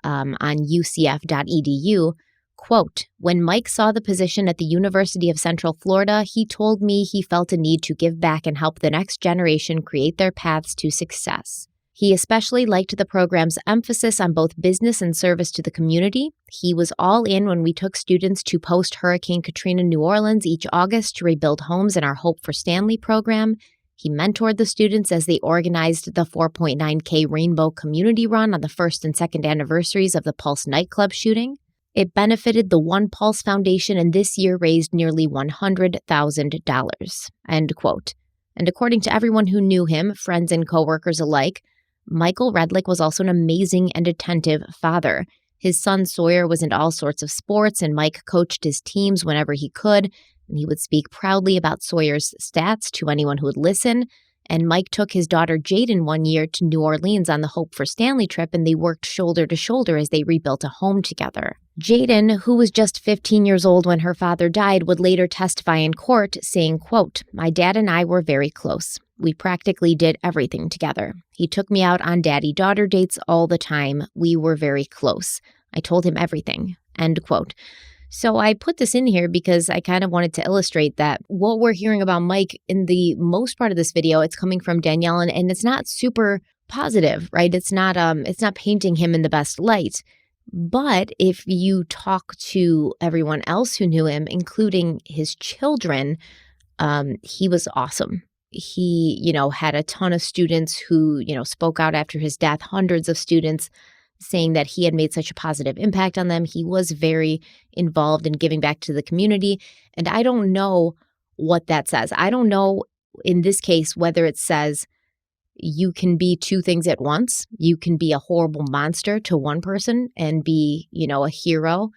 on ucf.edu, quote, "When Mike saw the position at the University of Central Florida, he told me he felt a need to give back and help the next generation create their paths to success. He especially liked the program's emphasis on both business and service to the community. He was all in when we took students to post-Hurricane Katrina New Orleans each August to rebuild homes in our Hope for Stanley program. He mentored the students as they organized the 4.9K Rainbow Community Run on the first and second anniversaries of the Pulse nightclub shooting. It benefited the One Pulse Foundation and this year raised nearly $100,000, end quote. And according to everyone who knew him, friends and coworkers alike, Michael Redlick was also an amazing and attentive father. His son Sawyer was into all sorts of sports, and Mike coached his teams whenever he could, and he would speak proudly about Sawyer's stats to anyone who would listen. And Mike took his daughter Jaden one year to New Orleans on the Hope for Stanley trip, and they worked shoulder to shoulder as they rebuilt a home together. Jaden, who was just 15 years old when her father died, would later testify in court saying, quote, "My dad and I were very close. We practically did everything together. He took me out on daddy-daughter dates all the time. We were very close. I told him everything." End quote. So I put this in here because I kind of wanted to illustrate that what we're hearing about Mike in the most part of this video, it's coming from Danielle, and it's not super positive, right? It's not painting him in the best light. But if you talk to everyone else who knew him, including his children, he was awesome. He, had a ton of students who, spoke out after his death, hundreds of students saying that he had made such a positive impact on them. He was very involved in giving back to the community. And I don't know what that says. I don't know in this case whether it says you can be two things at once. You can be a horrible monster to one person and be, a hero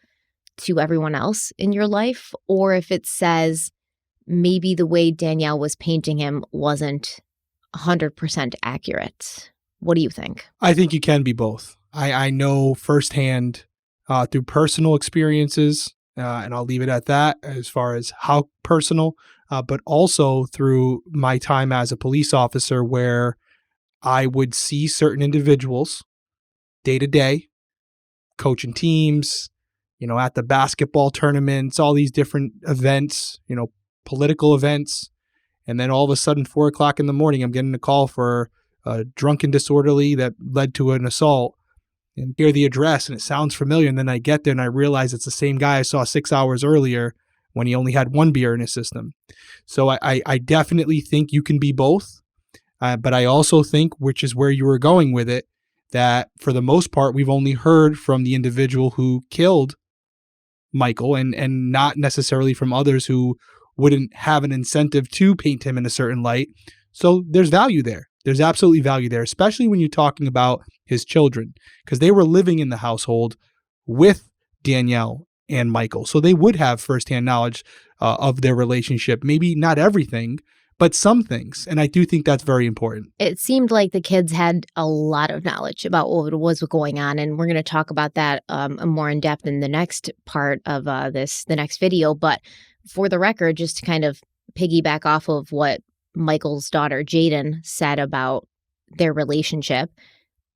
to everyone else in your life, or if it says maybe the way Danielle was painting him wasn't 100% accurate. What do you think? I think you can be both. I know firsthand through personal experiences, and I'll leave it at that as far as how personal, but also through my time as a police officer where I would see certain individuals day to day, coaching teams, at the basketball tournaments, all these different events, political events. And then all of a sudden, 4:00 in the morning, I'm getting a call for a drunken disorderly that led to an assault, and hear the address and it sounds familiar. And then I get there and I realize it's the same guy I saw 6 hours earlier when he only had one beer in his system. So I definitely think you can be both. But I also think, which is where you were going with it, that for the most part, we've only heard from the individual who killed Michael and not necessarily from others who wouldn't have an incentive to paint him in a certain light. So there's value there. There's absolutely value there, especially when you're talking about his children, because they were living in the household with Danielle and Michael. So they would have firsthand knowledge of their relationship. Maybe not everything, but some things. And I do think that's very important. It seemed like the kids had a lot of knowledge about what was going on. And we're going to talk about that more in depth in the next part of the next video. But for the record, just to kind of piggyback off of what Michael's daughter, Jaden, said about their relationship,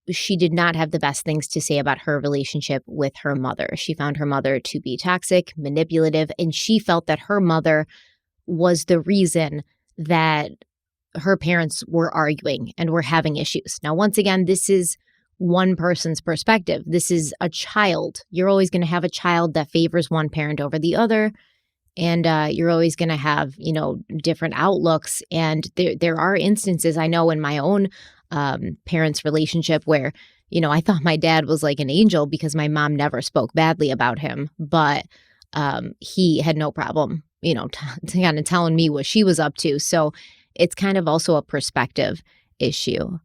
she did not have the best things to say about her relationship with her mother. She found her mother to be toxic, manipulative, and she felt that her mother was the reason that her parents were arguing and were having issues. Now, once again, this is one person's perspective. This is a child. You're always going to have a child that favors one parent over the other. And you're always going to have, different outlooks. And there are instances, I know in my own parents' relationship where, I thought my dad was like an angel because my mom never spoke badly about him. But he had no problem, kind of telling me what she was up to. So it's kind of also a perspective issue.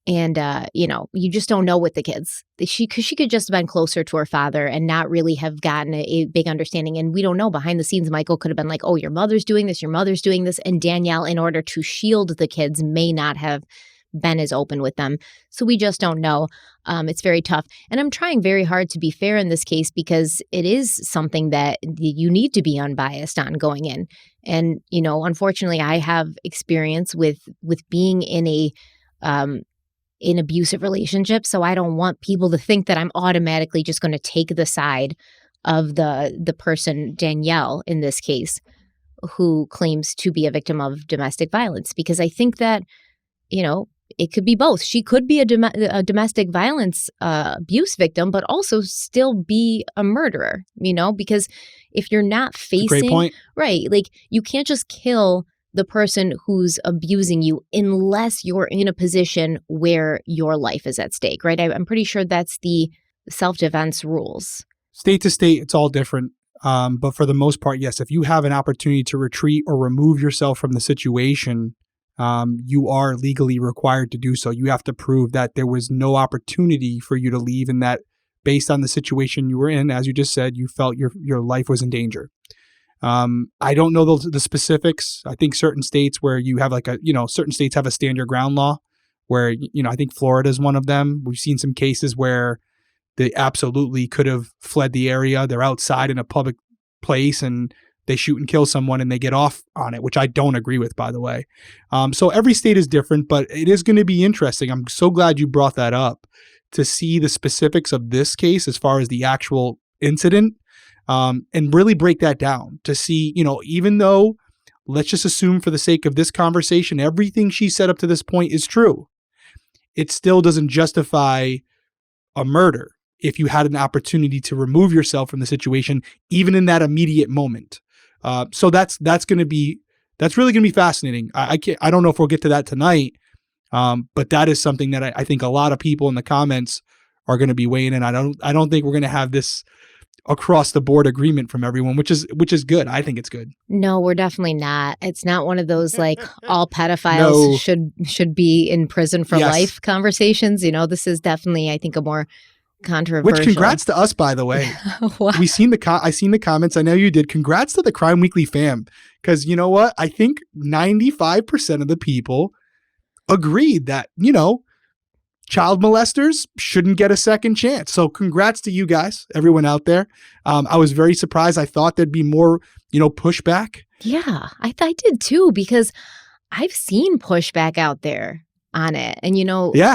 And, you just don't know with the kids. She could just have been closer to her father and not really have gotten a big understanding. And we don't know. Behind the scenes, Michael could have been like, oh, your mother's doing this, your mother's doing this. And Danielle, in order to shield the kids, may not have been as open with them. So we just don't know. It's very tough. And I'm trying very hard to be fair in this case because it is something that you need to be unbiased on going in. And, unfortunately, I have experience with being in an abusive relationship. So I don't want people to think that I'm automatically just going to take the side of the person, Danielle, in this case, who claims to be a victim of domestic violence. Because I think that, it could be both. She could be a domestic violence abuse victim, but also still be a murderer, because if you're not facing, Great point. Right, like you can't just kill the person who's abusing you unless you're in a position where your life is at stake, right? I'm pretty sure that's the self-defense rules. State to state, it's all different. But for the most part, yes, if you have an opportunity to retreat or remove yourself from the situation, you are legally required to do so. You have to prove that there was no opportunity for you to leave and that based on the situation you were in, as you just said, you felt your life was in danger. I don't know the specifics. I think certain states where you have certain states have a stand your ground law where, I think Florida is one of them. We've seen some cases where they absolutely could have fled the area. They're outside in a public place and they shoot and kill someone and they get off on it, which I don't agree with, by the way. So every state is different, but it is going to be interesting. I'm so glad you brought that up to see the specifics of this case as far as the actual incident, and really break that down to see, even though, let's just assume for the sake of this conversation, everything she said up to this point is true. It still doesn't justify a murder if you had an opportunity to remove yourself from the situation, even in that immediate moment. So that's really going to be fascinating. I don't know if we'll get to that tonight, but that is something that I think a lot of people in the comments are going to be weighing in. I don't think we're going to have this across the board agreement from everyone, which is good. I think it's good. No, we're definitely not. It's not one of those like all pedophiles should be in prison for life conversations. This is definitely, I think, a more controversial. Which congrats to us, by the way. I seen the comments. I know you did. Congrats to the Crime Weekly fam, because you know what? I think 95% of the people agreed that child molesters shouldn't get a second chance. So congrats to you guys, everyone out there. I was very surprised. I thought there'd be more, pushback. Yeah, I did too, because I've seen pushback out there on it. And,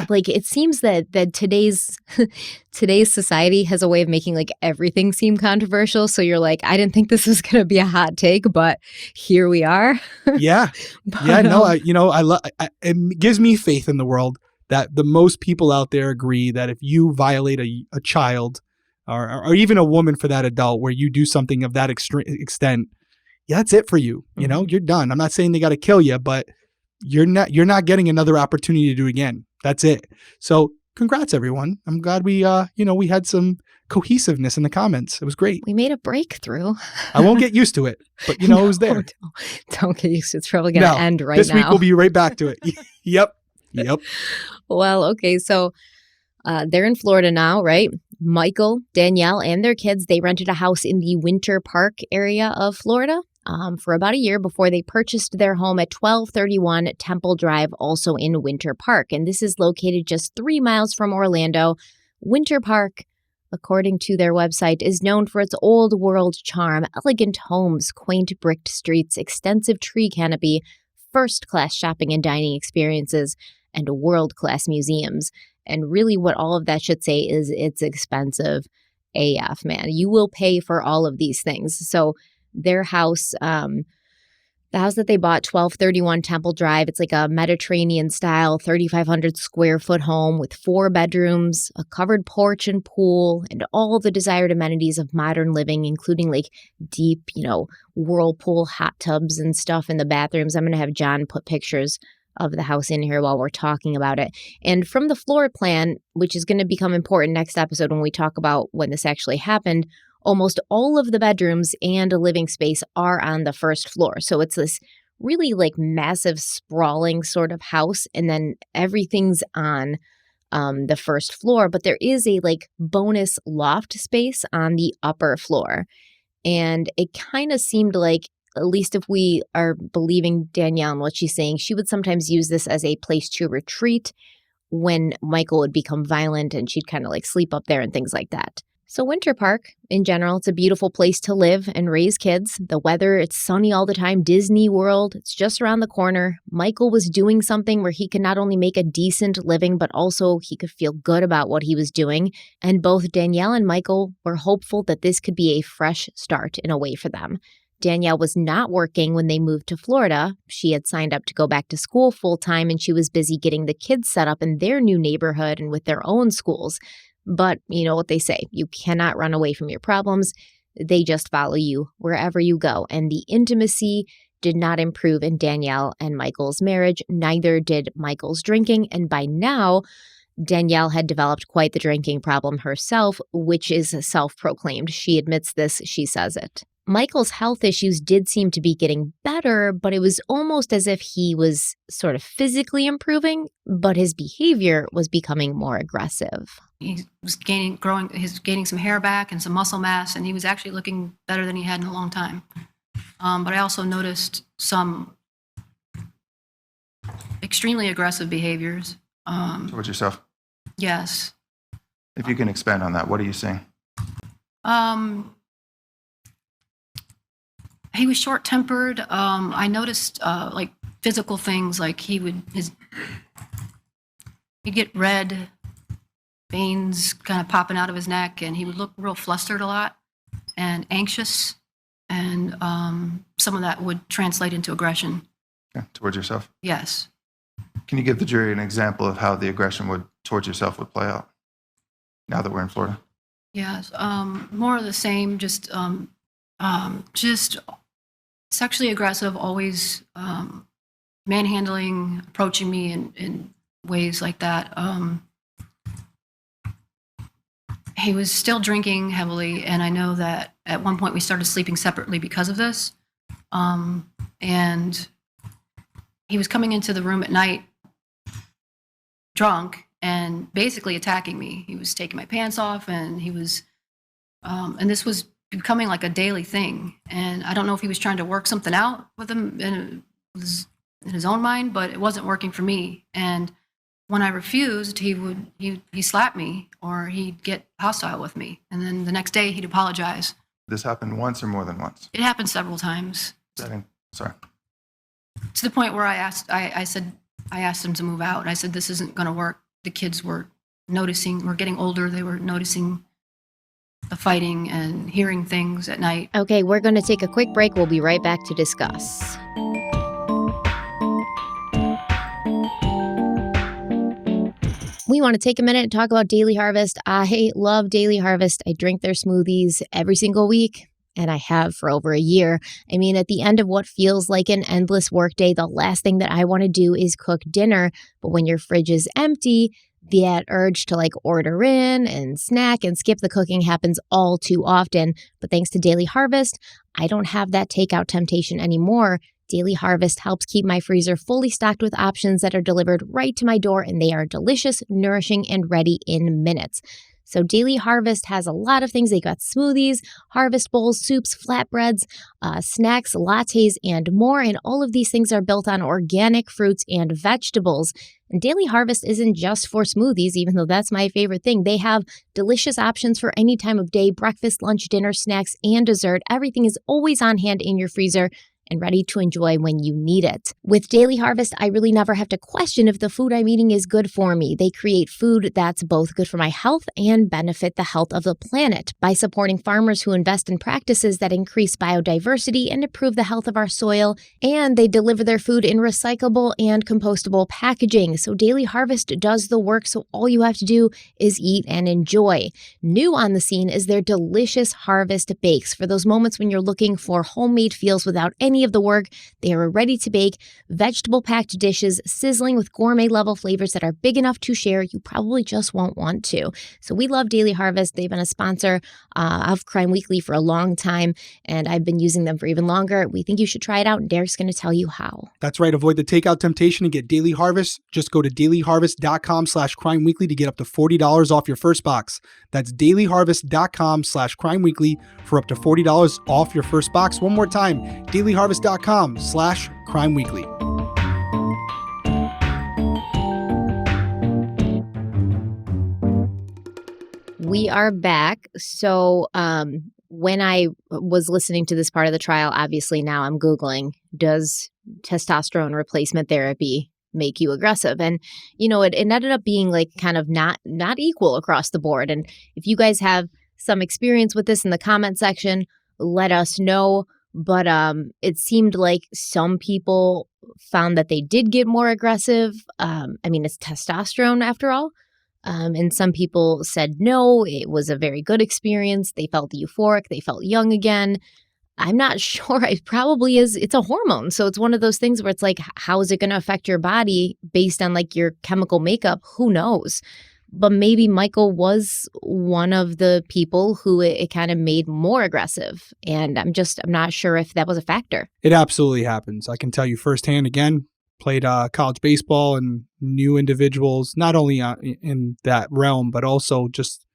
like it seems that today's society has a way of making like everything seem controversial. So you're like, I didn't think this was going to be a hot take, but here we are. Yeah. It gives me faith in the world that the most people out there agree that if you violate a child or even a woman for that adult, where you do something of that extent, that's it for you. You're done. I'm not saying they got to kill you, but you're not getting another opportunity to do it again. That's it. So congrats, everyone. I'm glad we had some cohesiveness in the comments. It was great. We made a breakthrough. I won't get used to it, but it was there. Don't get used to it. It's probably going to end right this now. This week we'll be right back to it. Yep. Well, okay. So they're in Florida now, right? Michael, Danielle, and their kids, they rented a house in the Winter Park area of Florida for about a year before they purchased their home at 1231 Temple Drive, also in Winter Park. And this is located just 3 miles from Orlando. Winter Park, according to their website, is known for its old world charm, elegant homes, quaint bricked streets, extensive tree canopy, first-class shopping and dining experiences, and world-class museums. And really what all of that should say is it's expensive AF, man. You will pay for all of these things. So their house, the house that they bought, 1231 Temple Drive, it's like a Mediterranean-style 3,500 square foot home with 4 bedrooms, a covered porch and pool, and all the desired amenities of modern living, including like deep, whirlpool hot tubs and stuff in the bathrooms. I'm going to have John put pictures of the house in here while we're talking about it. And from the floor plan, which is going to become important next episode when we talk about when this actually happened, almost all of the bedrooms and a living space are on the first floor. So it's this really like massive sprawling sort of house, and then everything's on the first floor. But there is a like bonus loft space on the upper floor. And it kind of seemed like, at least if we are believing Danielle and what she's saying, she would sometimes use this as a place to retreat when Michael would become violent, and she'd kind of like sleep up there and things like that. So Winter Park, in general, it's a beautiful place to live and raise kids. The weather, it's sunny all the time. Disney World, it's just around the corner. Michael was doing something where he could not only make a decent living, but also he could feel good about what he was doing. And both Danielle and Michael were hopeful that this could be a fresh start in a way for them. Danielle was not working when they moved to Florida. She had signed up to go back to school full-time, and she was busy getting the kids set up in their new neighborhood and with their own schools. But you know what they say, you cannot run away from your problems. They just follow you wherever you go. And the intimacy did not improve in Danielle and Michael's marriage. Neither did Michael's drinking. And by now, Danielle had developed quite the drinking problem herself, which is self-proclaimed. She admits this, she says it. Michael's health issues did seem to be getting better, but it was almost as if he was sort of physically improving, but his behavior was becoming more aggressive. He was gaining some hair back and some muscle mass, and he was actually looking better than he had in a long time. But I also noticed some extremely aggressive behaviors. Towards yourself? Yes. If you can expand on that, what are you seeing? He was short-tempered. I noticed like physical things, like he'd get red veins kind of popping out of his neck, and he would look real flustered a lot and anxious, and some of that would translate into aggression. Okay. Towards yourself? Yes. Can you give the jury an example of how the aggression towards yourself would play out now that we're in Florida? Yes. More of the same, just sexually aggressive, always manhandling, approaching me in ways like that. He was still drinking heavily, and I know that at one point we started sleeping separately because of this. And he was coming into the room at night drunk and basically attacking me. He was taking my pants off, and he was, and this was becoming like a daily thing. And I don't know if he was trying to work something out with him in his own mind, but it wasn't working for me. And when I refused, he slap me, or he'd get hostile with me. And then the next day he'd apologize. This happened once or more than once? It happened several times. Sorry. To the point where I asked him to move out. I said, this isn't going to work. The kids were noticing, we're getting older. They were noticing the fighting and hearing things at night. Okay, we're going to take a quick break. We'll be right back to discuss. We want to take a minute and talk about Daily Harvest. I love Daily Harvest. I drink their smoothies every single week, and I have for over a year. I mean, at the end of what feels like an endless workday, the last thing that I want to do is cook dinner. But when your fridge is empty, that urge to order in and snack and skip the cooking happens all too often. But thanks to Daily Harvest, I don't have that takeout temptation anymore. Daily Harvest helps keep my freezer fully stocked with options that are delivered right to my door, and they are delicious, nourishing, and ready in minutes. So Daily Harvest has a lot of things. They got smoothies, harvest bowls, soups, flatbreads, snacks, lattes, and more. And all of these things are built on organic fruits and vegetables. And Daily Harvest isn't just for smoothies, even though that's my favorite thing. They have delicious options for any time of day: breakfast, lunch, dinner, snacks, and dessert. Everything is always on hand in your freezer and ready to enjoy when you need it. With Daily Harvest, I really never have to question if the food I'm eating is good for me. They create food that's both good for my health and benefit the health of the planet by supporting farmers who invest in practices that increase biodiversity and improve the health of our soil, and they deliver their food in recyclable and compostable packaging. So Daily Harvest does the work, so all you have to do is eat and enjoy. New on the scene is their delicious Harvest Bakes. For those moments when you're looking for homemade feels without any of the work, they are ready to bake, vegetable packed dishes, sizzling with gourmet level flavors that are big enough to share. You probably just won't want to. So we love Daily Harvest. They've been a sponsor of Crime Weekly for a long time, and I've been using them for even longer. We think you should try it out, and Derek's going to tell you how. That's right. Avoid the takeout temptation and get Daily Harvest. Just go to dailyharvest.com/crimeweekly to get up to $40 off your first box. That's dailyharvest.com/crimeweekly for up to $40 off your first box. One more time, dailyharvest.com/crimeweekly. We are back. So when I was listening to this part of the trial, obviously now I'm Googling, does testosterone replacement therapy make you aggressive? And, it ended up being kind of not equal across the board. And if you guys have some experience with this in the comment section, let us know. But it seemed like some people found that they did get more aggressive. It's testosterone after all. And some people said no, it was a very good experience. They felt euphoric. They felt young again. I'm not sure. It probably is. It's a hormone. So it's one of those things where it's how is it going to affect your body based on your chemical makeup? Who knows? But maybe Michael was one of the people who it kind of made more aggressive. And I'm not sure if that was a factor. It absolutely happens. I can tell you firsthand, again, played college baseball and knew individuals, not only in that realm, but also just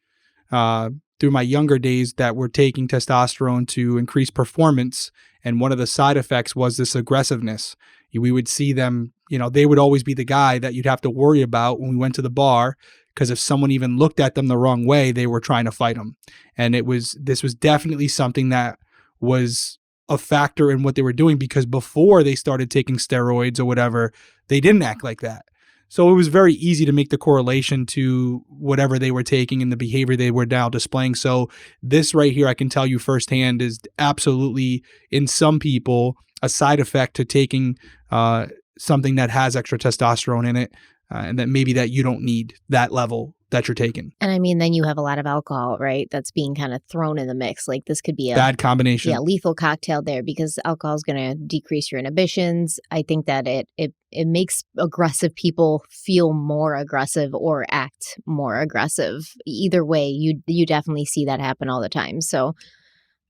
through my younger days that were taking testosterone to increase performance. And one of the side effects was this aggressiveness. We would see them, they would always be the guy that you'd have to worry about when we went to the bar, because if someone even looked at them the wrong way, they were trying to fight them. And this was definitely something that was a factor in what they were doing, because before they started taking steroids or whatever, they didn't act like that. So it was very easy to make the correlation to whatever they were taking and the behavior they were now displaying. So this right here, I can tell you firsthand, is absolutely, in some people, a side effect to taking something that has extra testosterone in it, and that maybe that you don't need that level that you're taking. And I mean, then you have a lot of alcohol, right? That's being kind of thrown in the mix. Like this could be a bad combination. Yeah, lethal cocktail there, because alcohol is going to decrease your inhibitions. I think that it makes aggressive people feel more aggressive or act more aggressive. Either way, you definitely see that happen all the time. So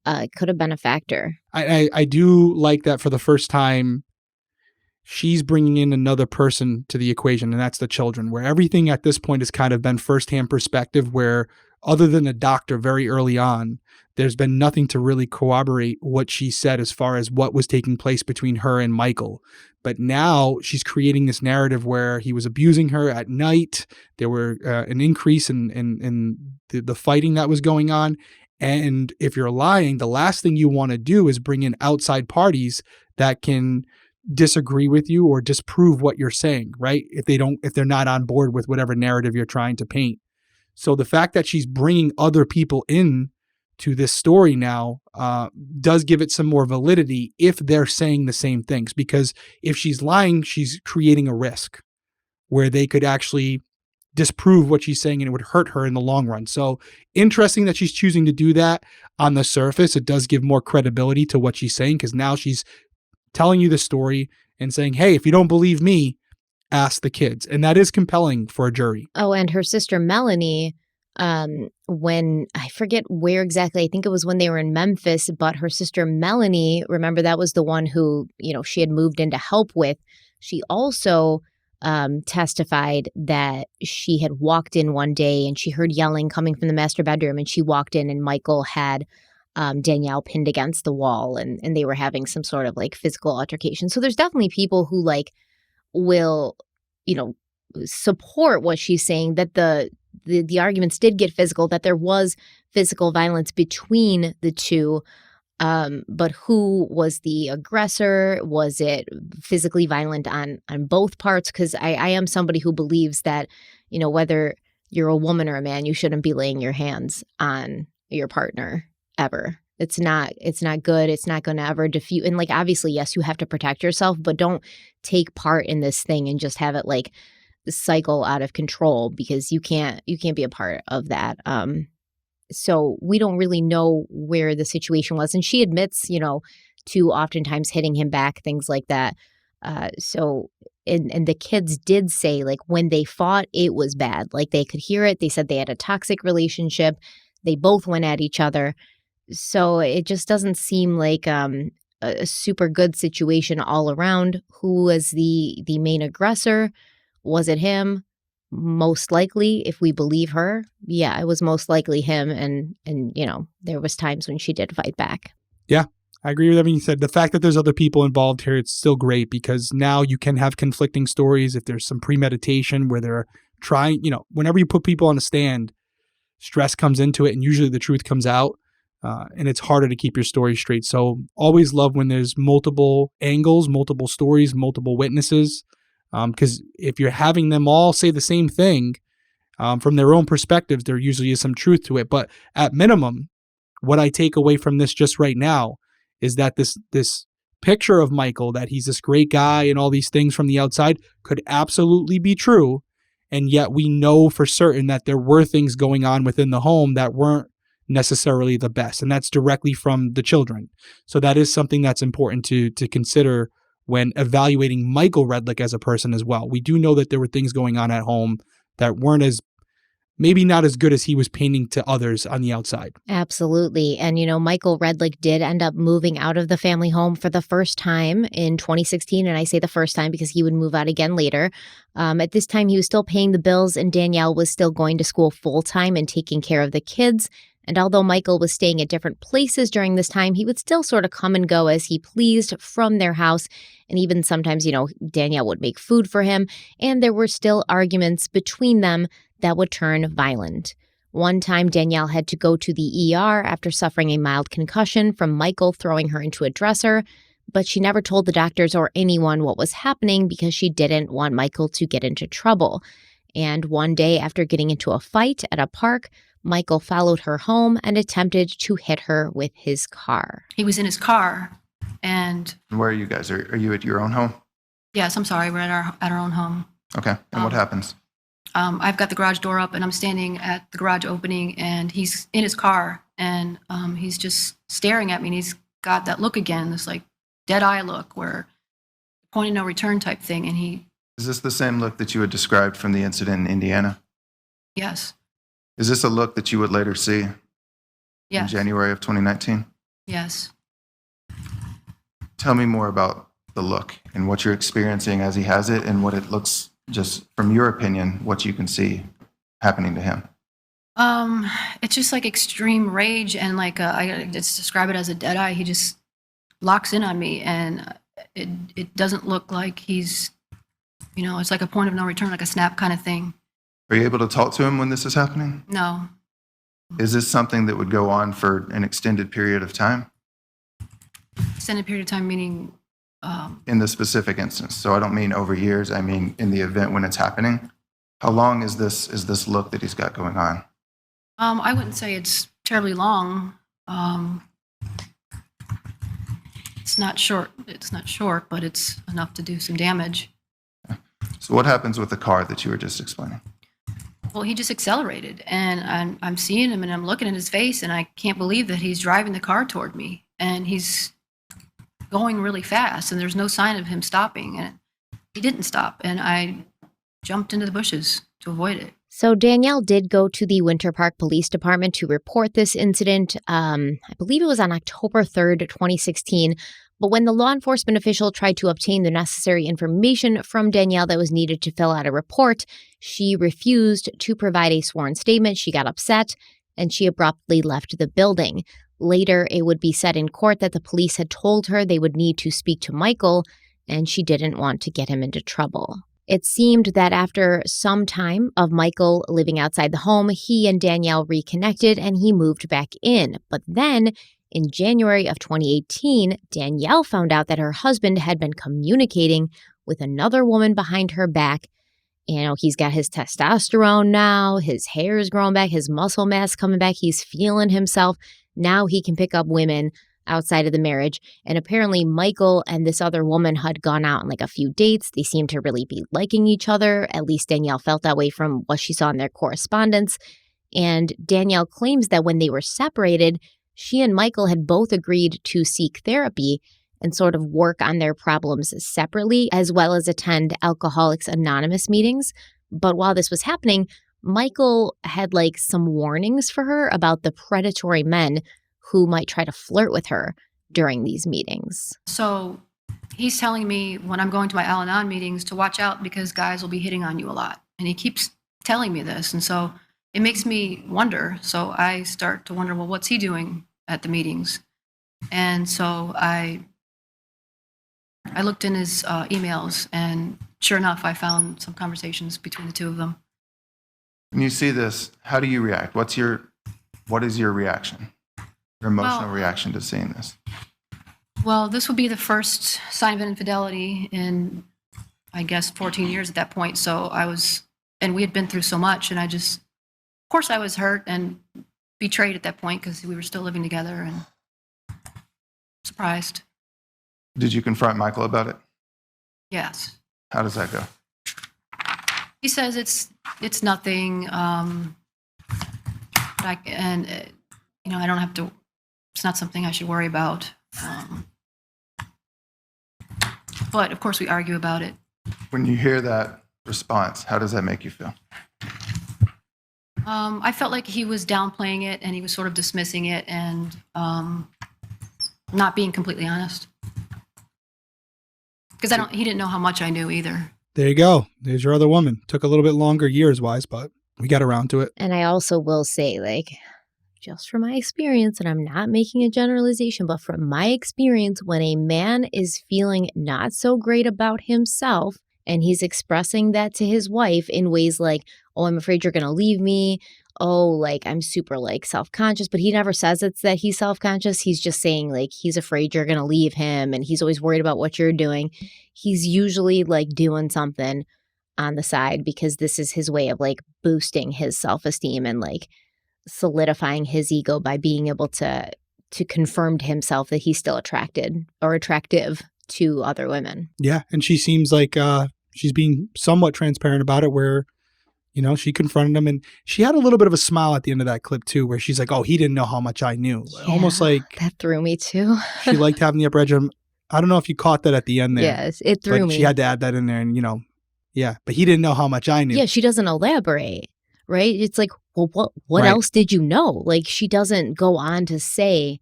it could have been a factor. I do like that for the first time, she's bringing in another person to the equation, and that's the children, where everything at this point has kind of been firsthand perspective, where other than a doctor very early on, there's been nothing to really corroborate what she said as far as what was taking place between her and Michael. But now she's creating this narrative where he was abusing her at night. There were an increase in the fighting that was going on. And if you're lying, the last thing you want to do is bring in outside parties that can disagree with you or disprove what you're saying, right? If they're not on board with whatever narrative you're trying to paint. So the fact that she's bringing other people in to this story now does give it some more validity if they're saying the same things, because if she's lying, she's creating a risk where they could actually disprove what she's saying and it would hurt her in the long run. So interesting that she's choosing to do that. On the surface, it does give more credibility to what she's saying, because now she's telling you the story and saying, hey, if you don't believe me, ask the kids. And that is compelling for a jury. Oh, and her sister Melanie, when I forget where exactly, I think it was when they were in Memphis, but her sister Melanie, remember, that was the one who, she had moved in to help with. She also testified that she had walked in one day and she heard yelling coming from the master bedroom, and she walked in and Michael had Danielle pinned against the wall, and they were having some sort of like physical altercation. So there's definitely people who like will, support what she's saying, that the arguments did get physical, that there was physical violence between the two. But who was the aggressor? Was it physically violent on both parts? Because I am somebody who believes that, whether you're a woman or a man, you shouldn't be laying your hands on your partner ever. It's not good. It's not going to ever diffuse. And like, obviously, yes, you have to protect yourself, but don't take part in this thing and just have it like cycle out of control, because you can't be a part of that. So we don't really know where the situation was. And she admits, to oftentimes hitting him back, things like that. So the kids did say, like, when they fought, it was bad. Like, they could hear it. They said they had a toxic relationship. They both went at each other. So it just doesn't seem like a super good situation all around. Who was the main aggressor? Was it him? Most likely, if we believe her, yeah, it was most likely him. And there was times when she did fight back. Yeah, I agree with everything you said. The fact that there's other people involved here, it's still great, because now you can have conflicting stories. If there's some premeditation where they're trying, whenever you put people on a stand, stress comes into it, and usually the truth comes out, and it's harder to keep your story straight. So always love when there's multiple angles, multiple stories, multiple witnesses. Because if you're having them all say the same thing from their own perspectives, there usually is some truth to it. But at minimum, what I take away from this just right now is that this picture of Michael, that he's this great guy and all these things from the outside, could absolutely be true. And yet we know for certain that there were things going on within the home that weren't necessarily the best. And that's directly from the children. So that is something that's important to consider when evaluating Michael Redlick as a person as well. We do know that there were things going on at home that weren't maybe not as good as he was painting to others on the outside. Absolutely. And, Michael Redlick did end up moving out of the family home for the first time in 2016. And I say the first time because he would move out again later. At this time, he was still paying the bills, and Danielle was still going to school full time and taking care of the kids. And although Michael was staying at different places during this time, he would still sort of come and go as he pleased from their house. And even sometimes, Danielle would make food for him. And there were still arguments between them that would turn violent. One time, Danielle had to go to the ER after suffering a mild concussion from Michael throwing her into a dresser. But she never told the doctors or anyone what was happening because she didn't want Michael to get into trouble. And one day after getting into a fight at a park, Michael followed her home and attempted to hit her with his car. He was in his car, and Where are you guys? Are you at your own home? yes, I'm sorry, we're at our own home. Okay. And what happens? I've got the garage door up, and I'm standing at the garage opening, and he's in his car, and he's just staring at me, and he's got that look again, this like dead eye look, where point of no return type thing, and he. Is this the same look that you had described from the incident in Indiana? Yes. Is this a look that you would later see in Yes. January of 2019? Yes. Tell me more about the look and what you're experiencing as he has it and what it looks, just from your opinion, what you can see happening to him. It's just like extreme rage, and like I just describe it as a dead eye. He just locks in on me, and it doesn't look like he's, it's like a point of no return, like a snap kind of thing. Are you able to talk to him when this is happening? No. Is this something that would go on for an extended period of time? Extended period of time meaning. In the specific instance. So I don't mean over years. I mean in the event when it's happening. How long is this look that he's got going on? I wouldn't say it's terribly long. It's not short. It's not short, but it's enough to do some damage. So what happens with the car that you were just explaining? Well, he just accelerated, and I'm seeing him, and I'm looking at his face, and I can't believe that he's driving the car toward me, and he's going really fast, and there's no sign of him stopping, and he didn't stop, and I jumped into the bushes to avoid it. So Danielle did go to the Winter Park Police Department to report this incident. I believe it was on October 3rd, 2016. But when the law enforcement official tried to obtain the necessary information from Danielle that was needed to fill out a report, she refused to provide a sworn statement. She got upset, and she abruptly left the building. Later, it would be said in court that the police had told her they would need to speak to Michael, and she didn't want to get him into trouble. It seemed that after some time of Michael living outside the home, he and Danielle reconnected and he moved back in. But then, in January of 2018, Danielle found out that her husband had been communicating with another woman behind her back. He's got his testosterone now, his hair is growing back, his muscle mass coming back, he's feeling himself. Now he can pick up women outside of the marriage. And apparently Michael and this other woman had gone out on like a few dates. They seemed to really be liking each other. At least Danielle felt that way from what she saw in their correspondence. And Danielle claims that when they were separated, she and Michael had both agreed to seek therapy and sort of work on their problems separately, as well as attend Alcoholics Anonymous meetings. But while this was happening, Michael had like some warnings for her about the predatory men who might try to flirt with her during these meetings. So he's telling me when I'm going to my Al-Anon meetings to watch out because guys will be hitting on you a lot. And he keeps telling me this. And so it makes me wonder. So I start to wonder, well, what's he doing at the meetings? And so I looked in his emails, and sure enough, I found some conversations between the two of them. When you see this, how do you react? What is your reaction? Your emotional reaction to seeing this? Well, this would be the first sign of infidelity in, I guess, 14 years at that point. So we had been through so much, and of course I was hurt and betrayed at that point because we were still living together, and surprised. Did you confront Michael about it? Yes. How does that go? He says it's nothing, I don't have to. It's not something I should worry about. But of course, we argue about it. When you hear that response, how does that make you feel? I felt like he was downplaying it, and he was sort of dismissing it, and not being completely honest. Because he didn't know how much I knew either. There you go. There's your other woman. Took a little bit longer years-wise, but we got around to it. And I also will say, just from my experience, and I'm not making a generalization, but from my experience, when a man is feeling not so great about himself and he's expressing that to his wife in ways like, oh, I'm afraid you're going to leave me. Oh, like I'm super like self-conscious, but he never says it's that he's self-conscious. He's just saying like he's afraid you're going to leave him and he's always worried about what you're doing. He's usually like doing something on the side because this is his way of like boosting his self-esteem and like solidifying his ego by being able to confirm to himself that he's still attracted or attractive to other women. Yeah, and she seems like she's being somewhat transparent about it, where she confronted him, and she had a little bit of a smile at the end of that clip too, where she's like, oh, he didn't know how much I knew. Yeah, almost like that threw me too. She liked having the upper edge. I don't know if you caught that at the end there. Yes, it threw me. She had to add that in there, and yeah, but he didn't know how much I knew. Yeah, she doesn't elaborate, right? It's like, well, what Right. else did you know? Like, she doesn't go on to say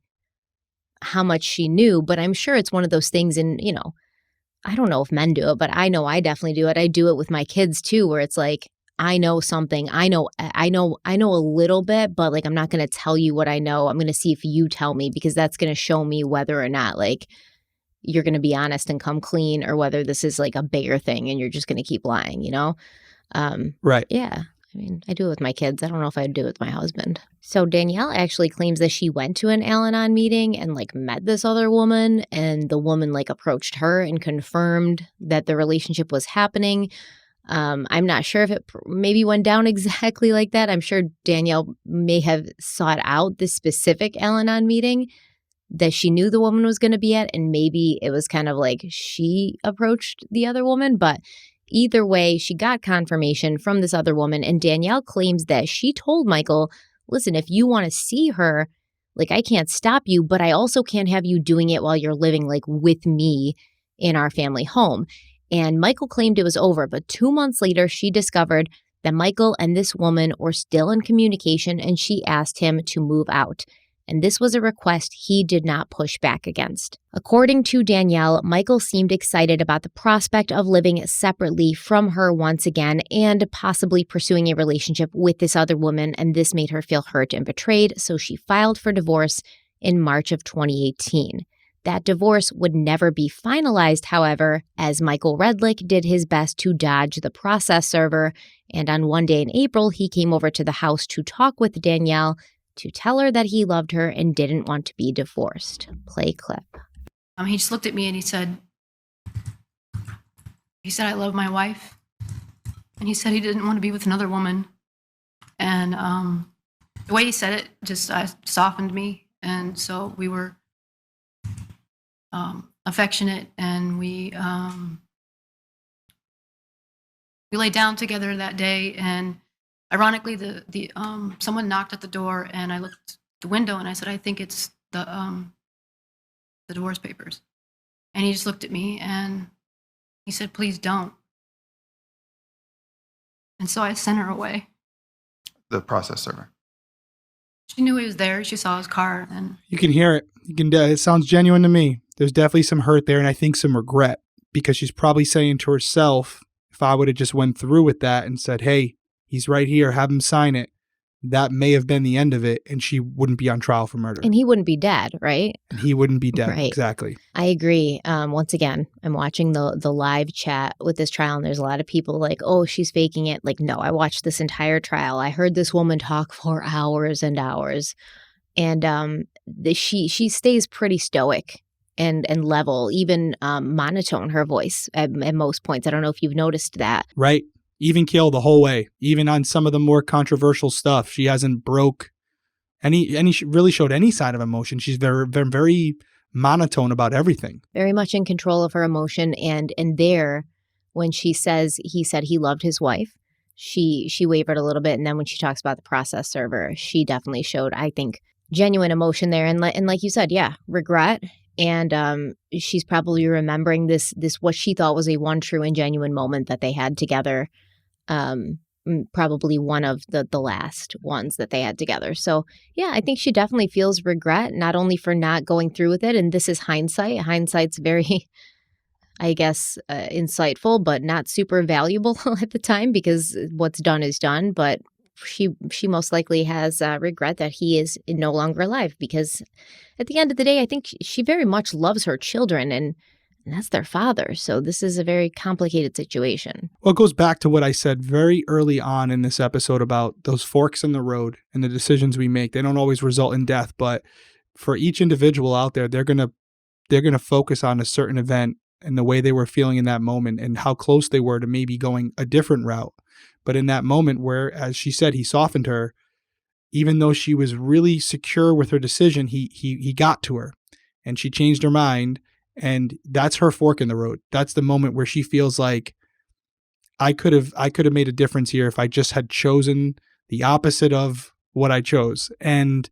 how much she knew, but I'm sure it's one of those things, and I don't know if men do it, but I know I definitely do it. I do it with my kids too, where it's like, I know something. I know a little bit, but like, I'm not going to tell you what I know. I'm going to see if you tell me, because that's going to show me whether or not like you're going to be honest and come clean, or whether this is like a bigger thing and you're just going to keep lying, Right. Yeah. I mean, I do it with my kids. I don't know if I'd do it with my husband. So Danielle actually claims that she went to an Al-Anon meeting and like met this other woman, and the woman like approached her and confirmed that the relationship was happening. I'm not sure if it maybe went down exactly like that. I'm sure Danielle may have sought out this specific Al-Anon meeting that she knew the woman was going to be at, and maybe it was kind of like she approached the other woman. But either way, she got confirmation from this other woman, and Danielle claims that she told Michael, listen, if you want to see her, like, I can't stop you, but I also can't have you doing it while you're living like with me in our family home. And Michael claimed it was over, but 2 months later, she discovered that Michael and this woman were still in communication, and she asked him to move out. And this was a request he did not push back against. According to Danielle, Michael seemed excited about the prospect of living separately from her once again and possibly pursuing a relationship with this other woman, and this made her feel hurt and betrayed, so she filed for divorce in March of 2018. That divorce would never be finalized, however, as Michael Redlick did his best to dodge the process server, and on one day in April, he came over to the house to talk with Danielle to tell her that he loved her and didn't want to be divorced. Play clip. He just looked at me and he said, I love my wife. And he said he didn't want to be with another woman. And the way he said it just softened me. And so we were affectionate, and we laid down together that day. And ironically, the someone knocked at the door, and I looked at the window and I said, I think it's the divorce papers. And he just looked at me and he said, please don't. And so I sent her away. The process server. She knew he was there. She saw his car, and You can hear it. It sounds genuine to me. There's definitely some hurt there, and I think some regret, because she's probably saying to herself, if I would have just went through with that and said, hey, he's right here, have him sign it, that may have been the end of it, and she wouldn't be on trial for murder. And he wouldn't be dead, right? And he wouldn't be dead. Right. Exactly. I agree. Once again, I'm watching the live chat with this trial, and there's a lot of people like, oh, she's faking it. Like, no, I watched this entire trial. I heard this woman talk for hours and hours. And she stays pretty stoic and level, even monotone her voice at most points. I don't know if you've noticed that. Right. Even keel the whole way. Even on some of the more controversial stuff, she hasn't broke any really showed any sign of emotion. She's very, very, very monotone about everything. Very much in control of her emotion. And there, when she says he said he loved his wife, she wavered a little bit. And then when she talks about the process server, she definitely showed, I think, genuine emotion there. And like you said, yeah, regret. And she's probably remembering this what she thought was a one true and genuine moment that they had together. Probably one of the last ones that they had together. So yeah, I think she definitely feels regret, not only for not going through with it. And this is hindsight. Hindsight's very, I guess, insightful, but not super valuable at the time, because what's done is done. But she most likely has regret that he is no longer alive, because at the end of the day, I think she very much loves her children, and that's their father. So this is a very complicated situation. Well, it goes back to what I said very early on in this episode about those forks in the road and the decisions we make. They don't always result in death, but for each individual out there, they're gonna focus on a certain event and the way they were feeling in that moment and how close they were to maybe going a different route. But in that moment where, as she said, he softened her, even though she was really secure with her decision, he got to her and she changed her mind. And that's her fork in the road. That's the moment where she feels like I could have made a difference here if I just had chosen the opposite of what I chose. And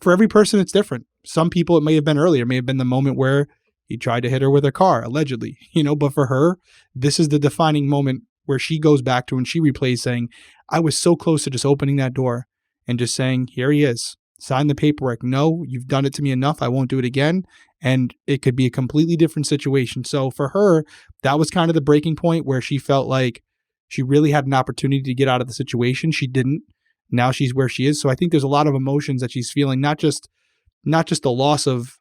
for every person, it's different. Some people, it may have been earlier, it may have been the moment where he tried to hit her with a car, allegedly, but for her, this is the defining moment where she goes back to and she replays saying, I was so close to just opening that door and just saying, here he is. Sign the paperwork. No, you've done it to me enough. I won't do it again. And it could be a completely different situation. So for her, that was kind of the breaking point where she felt like she really had an opportunity to get out of the situation. She didn't. Now she's where she is. So I think there's a lot of emotions that she's feeling, not just the loss of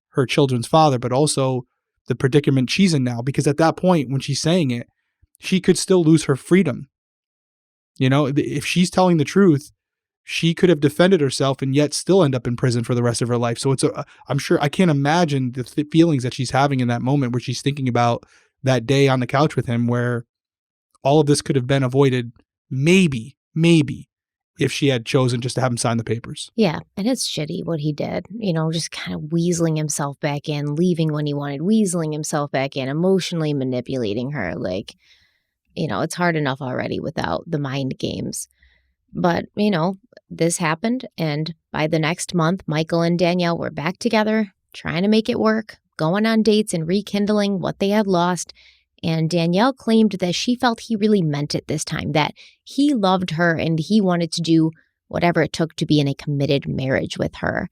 her children's father, but also the predicament she's in now. Because at that point, when she's saying it, she could still lose her freedom. If she's telling the truth, she could have defended herself and yet still end up in prison for the rest of her life. So I'm sure, I can't imagine the feelings that she's having in that moment where she's thinking about that day on the couch with him where all of this could have been avoided, maybe, if she had chosen just to have him sign the papers. Yeah, and it's shitty what he did, just kind of weaseling himself back in, leaving when he wanted, weaseling himself back in, emotionally manipulating her. It's hard enough already without the mind games. But, this happened, and by the next month, Michael and Danielle were back together, trying to make it work, going on dates and rekindling what they had lost. And Danielle claimed that she felt he really meant it this time, that he loved her and he wanted to do whatever it took to be in a committed marriage with her.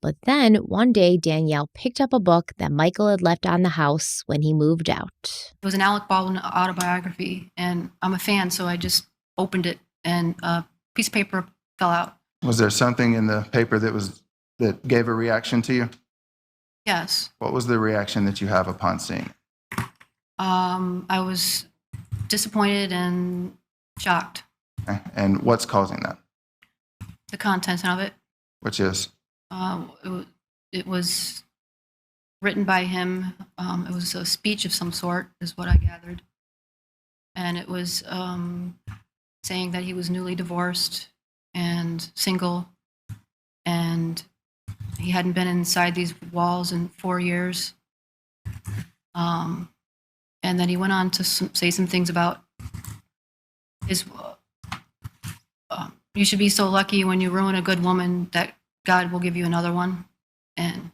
But then one day, Danielle picked up a book that Michael had left on the house when he moved out. It was an Alec Baldwin autobiography, and I'm a fan, so I just opened it, and a piece of paper fell out. Was there something in the paper that gave a reaction to you? Yes. What was the reaction that you have upon seeing it? I was disappointed and shocked. Okay. And what's causing that? The content of it. Which is? It was written by him. It was a speech of some sort, is what I gathered. And it was saying that he was newly divorced and single, and he hadn't been inside these walls in 4 years. And then he went on to say some things about his, you should be so lucky when you ruin a good woman that God will give you another one. And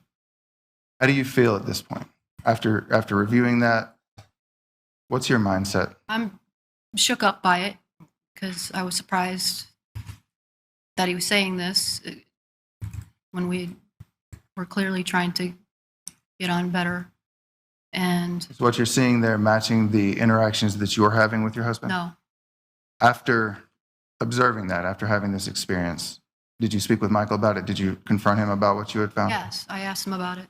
how do you feel at this point? After reviewing that, what's your mindset? I'm shook up by it because I was surprised that he was saying this when we were clearly trying to get on better. And is what you're seeing there matching the interactions that you're having with your husband? no. After observing that, after having this experience, did you speak with Michael about it? Did you confront him about what you had found? Yes, I asked him about it.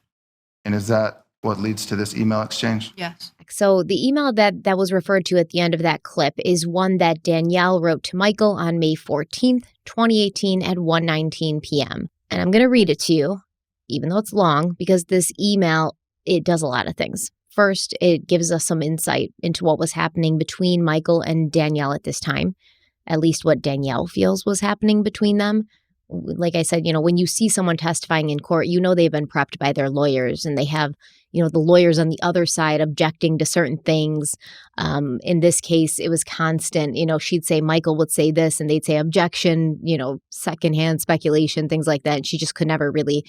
And is that what leads to this email exchange? Yes. So the email that was referred to at the end of that clip is one that Danielle wrote to Michael on May 14th, 2018 at 1:19 p.m. And I'm going to read it to you, even though it's long, because this email, it does a lot of things. First, it gives us some insight into what was happening between Michael and Danielle at this time, at least what Danielle feels was happening between them. Like I said, when you see someone testifying in court, they've been prepped by their lawyers, and they have, the lawyers on the other side objecting to certain things. In this case, it was constant. She'd say Michael would say this, and they'd say objection, secondhand speculation, things like that. And she just could never really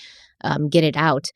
get it out.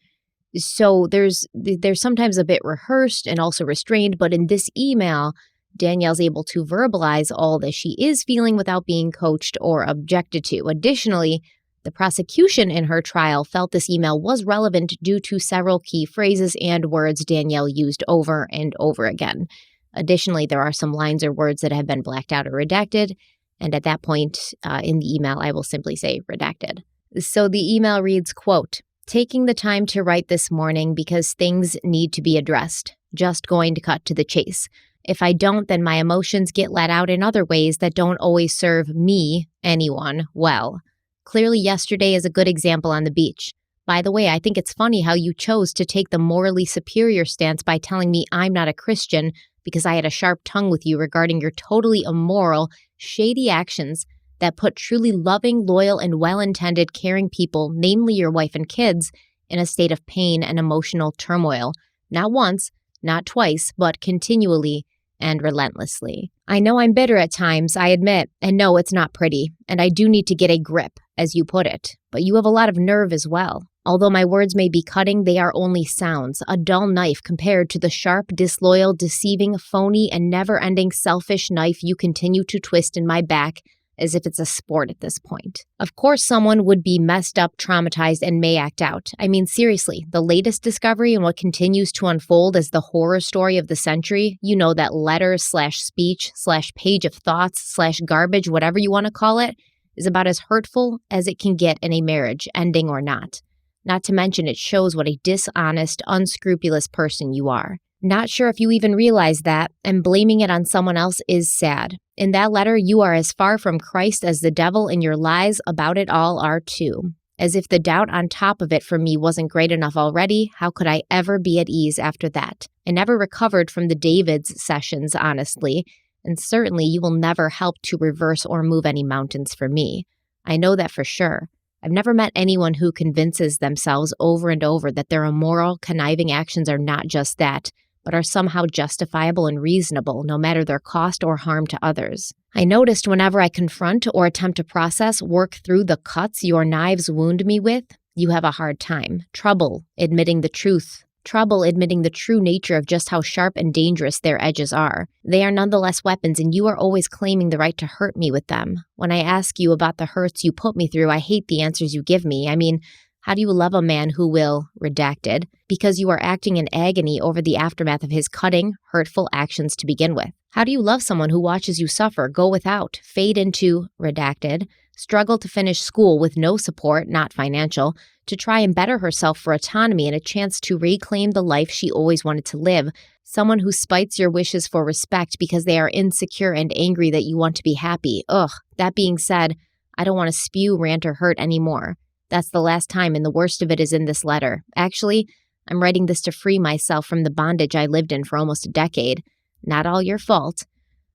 So there's sometimes a bit rehearsed and also restrained. But in this email, Danielle's able to verbalize all that she is feeling without being coached or objected to. Additionally, the prosecution in her trial felt this email was relevant due to several key phrases and words Danielle used over and over again. Additionally, there are some lines or words that have been blacked out or redacted. And at that point in the email, I will simply say redacted. So the email reads, quote, taking the time to write this morning because things need to be addressed. Just going to cut to the chase. If I don't, then my emotions get let out in other ways that don't always serve me, anyone, well. Clearly, yesterday is a good example on the beach. By the way, I think it's funny how you chose to take the morally superior stance by telling me I'm not a Christian because I had a sharp tongue with you regarding your totally immoral, shady actions that put truly loving, loyal, and well-intended, caring people, namely your wife and kids, in a state of pain and emotional turmoil. Not once, not twice, but continually and relentlessly. I know I'm bitter at times, I admit, and no, it's not pretty, and I do need to get a grip, as you put it, but you have a lot of nerve as well. Although my words may be cutting, they are only sounds, a dull knife compared to the sharp, disloyal, deceiving, phony, and never-ending selfish knife you continue to twist in my back as if it's a sport at this point. Of course, someone would be messed up, traumatized, and may act out. I mean, seriously, the latest discovery and what continues to unfold as the horror story of the century, you know, that letter/speech/page of thoughts/garbage, whatever you want to call it, is about as hurtful as it can get in a marriage, ending or not. Not to mention it shows what a dishonest, unscrupulous person you are. Not sure if you even realize that, and blaming it on someone else is sad. In that letter, you are as far from Christ as the devil, and your lies about it all are too. As if the doubt on top of it for me wasn't great enough already, how could I ever be at ease after that? I never recovered from the David's sessions, honestly, and certainly you will never help to reverse or move any mountains for me. I know that for sure. I've never met anyone who convinces themselves over and over that their immoral, conniving actions are not just that, but are somehow justifiable and reasonable, no matter their cost or harm to others. I noticed whenever I confront or attempt to process, work through the cuts your knives wound me with, you have a hard time. Trouble admitting the truth. Trouble admitting the true nature of just how sharp and dangerous their edges are. They are nonetheless weapons, and you are always claiming the right to hurt me with them. When I ask you about the hurts you put me through, I hate the answers you give me. I mean, how do you love a man who will, redacted, because you are acting in agony over the aftermath of his cutting, hurtful actions to begin with? How do you love someone who watches you suffer, go without, fade into, redacted, struggle to finish school with no support, not financial, to try and better herself for autonomy and a chance to reclaim the life she always wanted to live, someone who spites your wishes for respect because they are insecure and angry that you want to be happy? Ugh, that being said, I don't want to spew, rant, or hurt anymore. That's the last time, and the worst of it is in this letter. Actually, I'm writing this to free myself from the bondage I lived in for almost a decade. Not all your fault.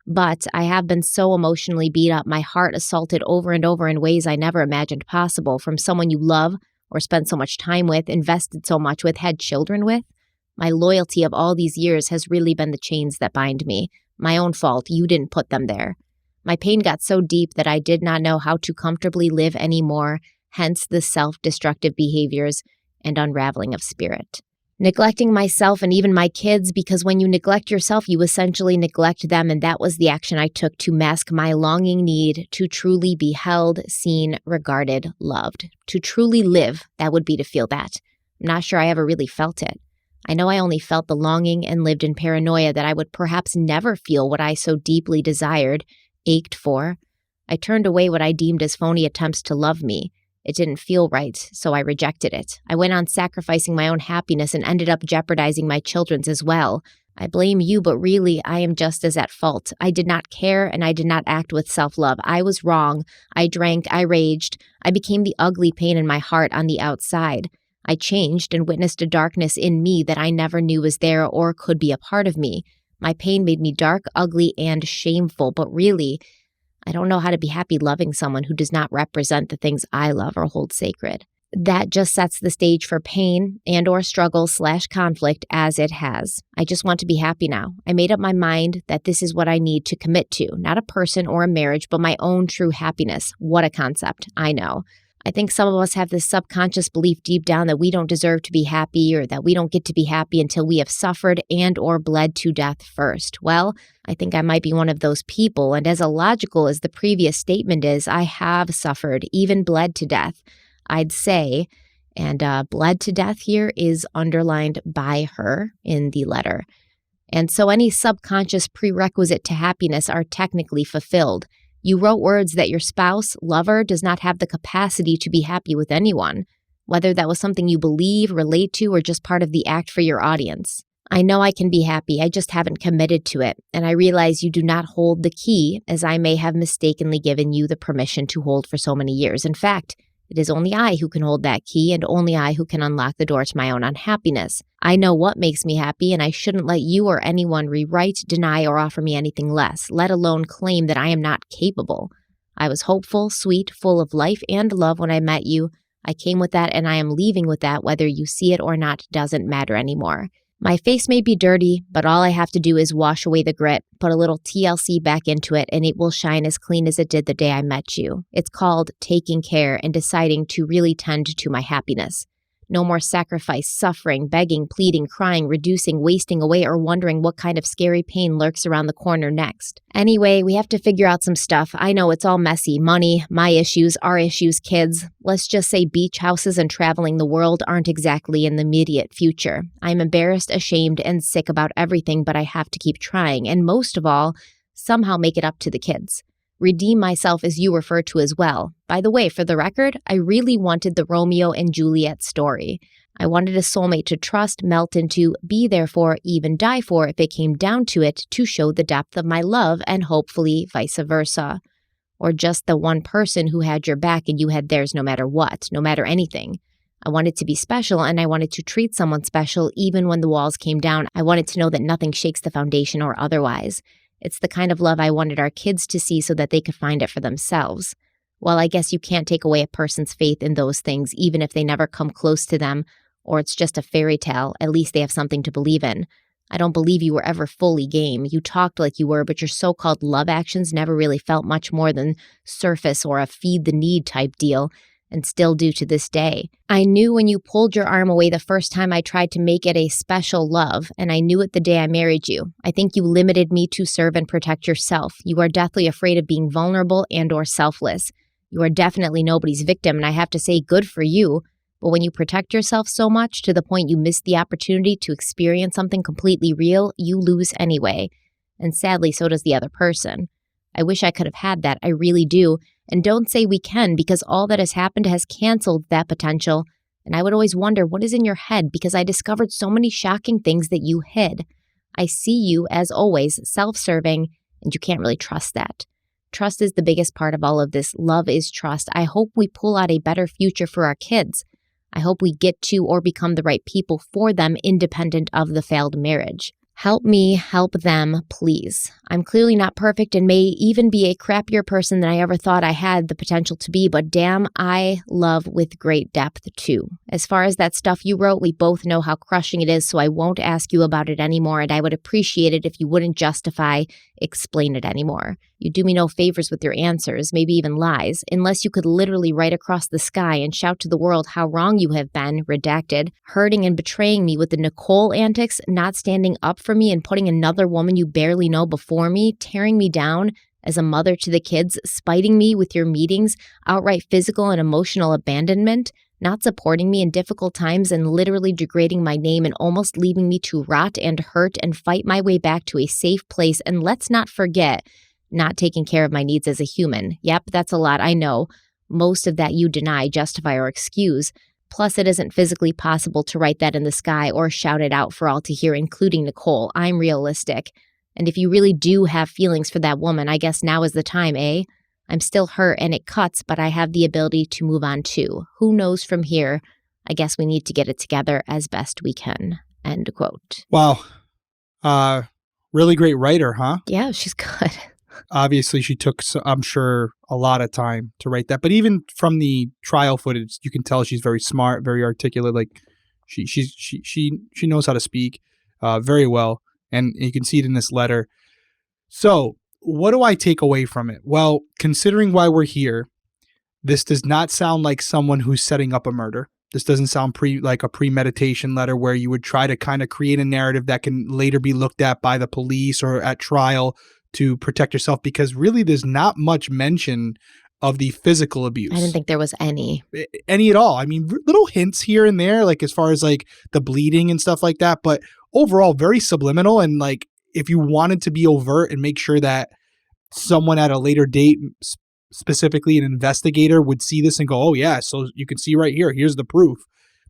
But I have been so emotionally beat up, my heart assaulted over and over in ways I never imagined possible from someone you love or spent so much time with, invested so much with, had children with. My loyalty of all these years has really been the chains that bind me. My own fault. You didn't put them there. My pain got so deep that I did not know how to comfortably live anymore, hence the self-destructive behaviors and unraveling of spirit. Neglecting myself and even my kids, because when you neglect yourself, you essentially neglect them, and that was the action I took to mask my longing need to truly be held, seen, regarded, loved. To truly live, that would be to feel that. I'm not sure I ever really felt it. I know I only felt the longing and lived in paranoia that I would perhaps never feel what I so deeply desired, ached for. I turned away what I deemed as phony attempts to love me. It didn't feel right, so I rejected it. I went on sacrificing my own happiness and ended up jeopardizing my children's as well. I blame you, but really, I am just as at fault. I did not care, and I did not act with self-love. I was wrong. I drank. I raged. I became the ugly pain in my heart on the outside. I changed and witnessed a darkness in me that I never knew was there or could be a part of me. My pain made me dark, ugly, and shameful, but really, I don't know how to be happy loving someone who does not represent the things I love or hold sacred. That just sets the stage for pain and or struggle/conflict as it has. I just want to be happy now. I made up my mind that this is what I need to commit to, not a person or a marriage, but my own true happiness. What a concept. I know. I think some of us have this subconscious belief deep down that we don't deserve to be happy or that we don't get to be happy until we have suffered and or bled to death first. Well, I think I might be one of those people, and as illogical as the previous statement is, I have suffered, even bled to death, I'd say, and bled to death here is underlined by her in the letter. And so any subconscious prerequisite to happiness are technically fulfilled. You wrote words that your spouse, lover, does not have the capacity to be happy with anyone, whether that was something you believe, relate to, or just part of the act for your audience. I know I can be happy, I just haven't committed to it, and I realize you do not hold the key, as I may have mistakenly given you the permission to hold for so many years. In fact, it is only I who can hold that key, and only I who can unlock the door to my own unhappiness. I know what makes me happy, and I shouldn't let you or anyone rewrite, deny, or offer me anything less, let alone claim that I am not capable. I was hopeful, sweet, full of life and love when I met you. I came with that, and I am leaving with that. Whether you see it or not doesn't matter anymore. My face may be dirty, but all I have to do is wash away the grit, put a little TLC back into it, and it will shine as clean as it did the day I met you. It's called taking care and deciding to really tend to my happiness. No more sacrifice, suffering, begging, pleading, crying, reducing, wasting away, or wondering what kind of scary pain lurks around the corner next. Anyway, we have to figure out some stuff. I know it's all messy. Money, my issues, our issues, kids. Let's just say beach houses and traveling the world aren't exactly in the immediate future. I'm embarrassed, ashamed, and sick about everything, but I have to keep trying. And most of all, somehow make it up to the kids. Redeem myself, as you refer to as well. By the way, for the record, I really wanted the Romeo and Juliet story. I wanted a soulmate to trust, melt into, be there for, even die for if it came down to it, to show the depth of my love, and hopefully vice versa. Or just the one person who had your back and you had theirs no matter what, no matter anything. I wanted to be special, and I wanted to treat someone special even when the walls came down. I wanted to know that nothing shakes the foundation or otherwise. It's the kind of love I wanted our kids to see so that they could find it for themselves. Well, I guess you can't take away a person's faith in those things, even if they never come close to them, or it's just a fairy tale. At least they have something to believe in. I don't believe you were ever fully game. You talked like you were, but your so-called love actions never really felt much more than surface or a feed the need type deal, and still do to this day. I knew when you pulled your arm away the first time I tried to make it a special love, and I knew it the day I married you. I think you limited me to serve and protect yourself. You are deathly afraid of being vulnerable and or selfless. You are definitely nobody's victim, and I have to say good for you. But when you protect yourself so much to the point you miss the opportunity to experience something completely real, you lose anyway. And sadly, so does the other person. I wish I could have had that, I really do. And don't say we can, because all that has happened has canceled that potential. And I would always wonder what is in your head, because I discovered so many shocking things that you hid. I see you, as always, self-serving, and you can't really trust that. Trust is the biggest part of all of this. Love is trust. I hope we pull out a better future for our kids. I hope we get to or become the right people for them, independent of the failed marriage. Help me, help them, please. I'm clearly not perfect and may even be a crappier person than I ever thought I had the potential to be, but damn, I love with great depth too. As far as that stuff you wrote, we both know how crushing it is, so I won't ask you about it anymore, and I would appreciate it if you wouldn't explain it anymore. You do me no favors with your answers, maybe even lies, unless you could literally write across the sky and shout to the world how wrong you have been, redacted, hurting and betraying me with the Nicole antics, not standing up for me and putting another woman you barely know before me, tearing me down as a mother to the kids, spiting me with your meetings, outright physical and emotional abandonment, not supporting me in difficult times and literally degrading my name and almost leaving me to rot and hurt and fight my way back to a safe place. And let's not forget, not taking care of my needs as a human. Yep, that's a lot, I know. Most of that you deny, justify, or excuse. Plus, it isn't physically possible to write that in the sky or shout it out for all to hear, including Nicole. I'm realistic. And if you really do have feelings for that woman, I guess now is the time, eh? I'm still hurt and it cuts, but I have the ability to move on too. Who knows from here? I guess we need to get it together as best we can. End quote. Wow. Really great writer, huh? Yeah, she's good. Obviously, she took, I'm sure, a lot of time to write that. But even from the trial footage, you can tell she's very smart, very articulate. Like she knows how to speak very well, and you can see it in this letter. So, what do I take away from it? Well, considering why we're here, this does not sound like someone who's setting up a murder. This doesn't sound like a premeditation letter where you would try to kind of create a narrative that can later be looked at by the police or at trial to protect yourself, because really there's not much mention of the physical abuse. I didn't think there was any at all. I mean, little hints here and there, like as far as like the bleeding and stuff like that, but overall very subliminal. And like, if you wanted to be overt and make sure that someone at a later date, specifically an investigator, would see this and go, oh yeah, so you can see right here, here's the proof.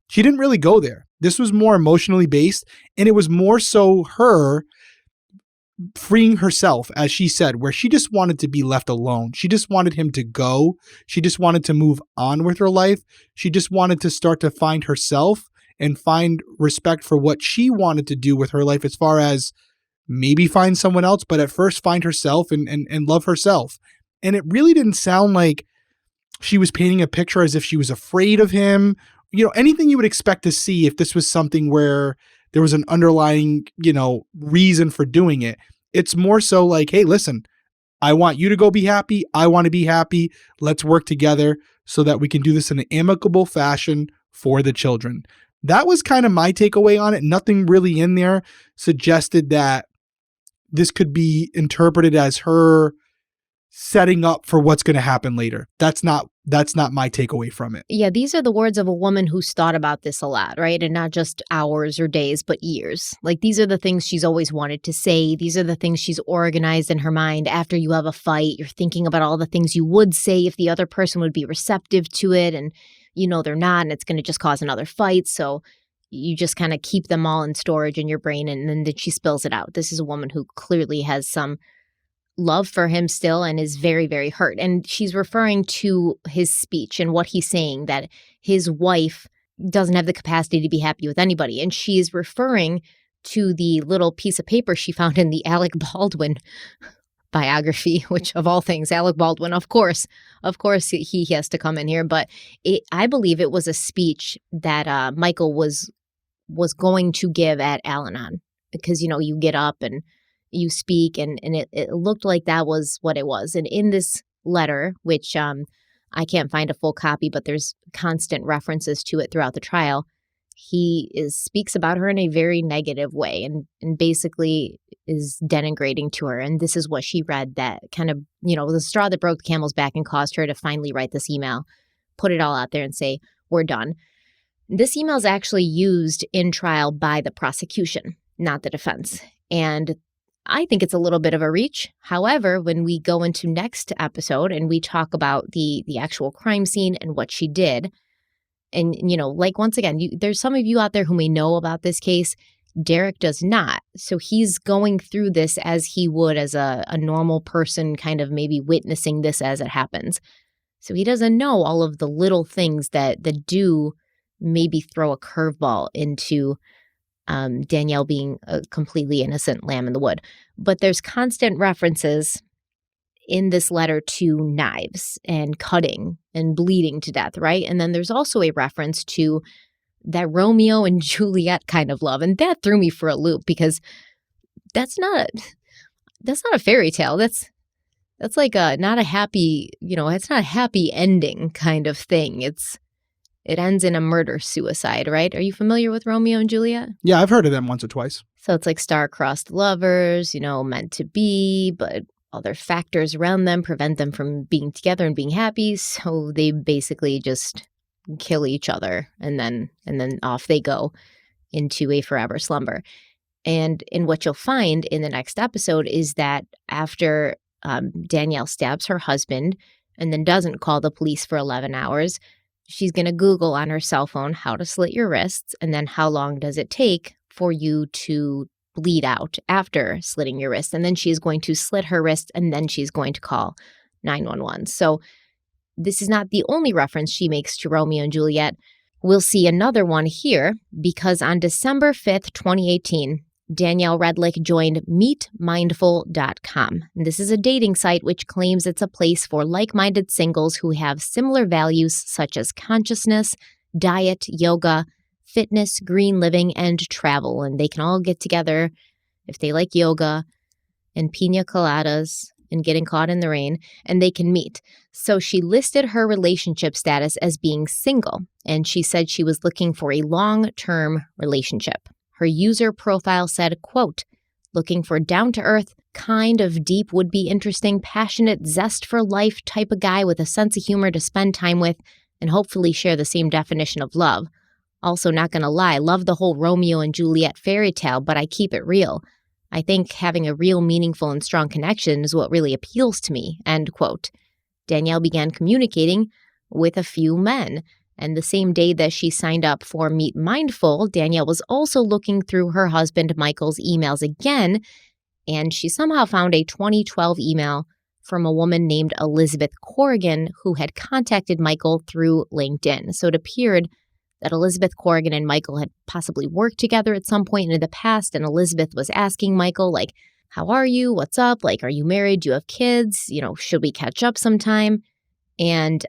She didn't really go there. This was more emotionally based, and it was more so her freeing herself, as she said, where she just wanted to be left alone. She just wanted him to go. She just wanted to move on with her life. She just wanted to start to find herself and find respect for what she wanted to do with her life, as far as maybe find someone else, but at first find herself and love herself. And it really didn't sound like she was painting a picture as if she was afraid of him. You know, anything you would expect to see if this was something where there was an underlying, reason for doing it. It's more so like, hey, listen, I want you to go be happy. I want to be happy. Let's work together so that we can do this in an amicable fashion for the children. That was kind of my takeaway on it. Nothing really in there suggested that this could be interpreted as her setting up for what's going to happen later. That's not my takeaway from it. Yeah, these are the words of a woman who's thought about this a lot, right? And not just hours or days, but years. Like, these are the things she's always wanted to say. These are the things she's organized in her mind. After you have a fight, you're thinking about all the things you would say if the other person would be receptive to it. And, they're not, and it's going to just cause another fight. So you just kind of keep them all in storage in your brain, and then she spills it out. This is a woman who clearly has some love for him still and is very, very hurt. And she's referring to his speech and what he's saying, that his wife doesn't have the capacity to be happy with anybody. And she is referring to the little piece of paper she found in the Alec Baldwin biography, which, of all things, Alec Baldwin, of course he has to come in here. But I believe it was a speech that Michael was going to give at Al-Anon, because, you get up and you speak, and it looked like that was what it was. And in this letter, which I can't find a full copy, but there's constant references to it throughout the trial, he speaks about her in a very negative way, and basically is denigrating to her. And this is what she read, that kind of, the straw that broke the camel's back and caused her to finally write this email, put it all out there and say, we're done. This email is actually used in trial by the prosecution, not the defense. And I think it's a little bit of a reach. However, when we go into next episode and we talk about the actual crime scene and what she did, and, once again, there's some of you out there who may know about this case. Derek does not. So he's going through this as he would as a normal person, kind of maybe witnessing this as it happens. So he doesn't know all of the little things that do maybe throw a curveball into Danielle being a completely innocent lamb in the wood. But there's constant references in this letter to knives and cutting and bleeding to death, right? And then there's also a reference to that Romeo and Juliet kind of love. And that threw me for a loop, because that's not a fairy tale. That's like not a happy, it's not a happy ending kind of thing. It ends in a murder-suicide, right? Are you familiar with Romeo and Juliet? Yeah, I've heard of them once or twice. So it's like star-crossed lovers, meant to be, but other factors around them prevent them from being together and being happy. So they basically just kill each other, and then off they go into a forever slumber. And what you'll find in the next episode is that after Danielle stabs her husband and then doesn't call the police for 11 hours, she's going to Google on her cell phone how to slit your wrists, and then how long does it take for you to bleed out after slitting your wrist. And then she's going to slit her wrist, and then she's going to call 911. So this is not the only reference she makes to Romeo and Juliet. We'll see another one here, because on December 5th, 2018, Danielle Redlick joined MeetMindful.com. And this is a dating site which claims it's a place for like-minded singles who have similar values such as consciousness, diet, yoga, fitness, green living, and travel. And they can all get together if they like yoga and pina coladas and getting caught in the rain, and they can meet. So she listed her relationship status as being single, and she said she was looking for a long-term relationship. Her user profile said, quote, looking for down-to-earth, kind of deep, would-be interesting, passionate, zest for life type of guy with a sense of humor to spend time with and hopefully share the same definition of love. Also, not gonna lie, love the whole Romeo and Juliet fairy tale, but I keep it real. I think having a real, meaningful, and strong connection is what really appeals to me, end quote. Danielle began communicating with a few men. And the same day that she signed up for Meet Mindful, Danielle was also looking through her husband Michael's emails again, and she somehow found a 2012 email from a woman named Elizabeth Corrigan who had contacted Michael through LinkedIn. So it appeared that Elizabeth Corrigan and Michael had possibly worked together at some point in the past, and Elizabeth was asking Michael, like, how are you? What's up? Like, are you married? Do you have kids? You know, should we catch up sometime? And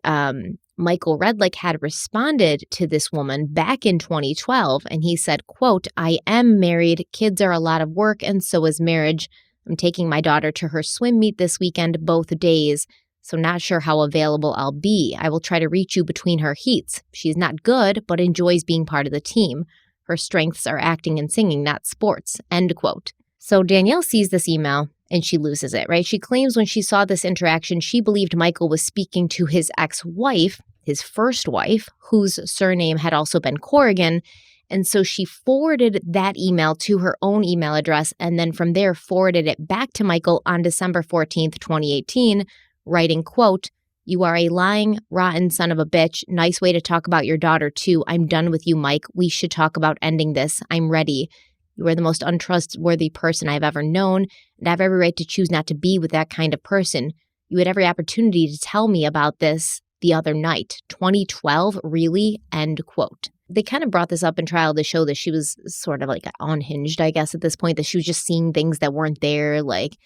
Michael Redlick had responded to this woman back in 2012, and he said, quote, I am married. Kids are a lot of work, and so is marriage. I'm taking my daughter to her swim meet this weekend, both days, so not sure how available I'll be. I will try to reach you between her heats. She's not good, but enjoys being part of the team. Her strengths are acting and singing, not sports, end quote. So Danielle sees this email and she loses it, right? She claims when she saw this interaction, she believed Michael was speaking to his ex-wife, his first wife, whose surname had also been Corrigan. And so she forwarded that email to her own email address and then from there forwarded it back to Michael on December 14th, 2018, writing, quote, you are a lying, rotten son of a bitch. Nice way to talk about your daughter, too. I'm done with you, Mike. We should talk about ending this. I'm ready. You are the most untrustworthy person I've ever known, and I have every right to choose not to be with that kind of person. You had every opportunity to tell me about this the other night. 2012, really? End quote. They kind of brought this up in trial to show that she was sort of like unhinged, I guess, at this point, that she was just seeing things that weren't there. Like,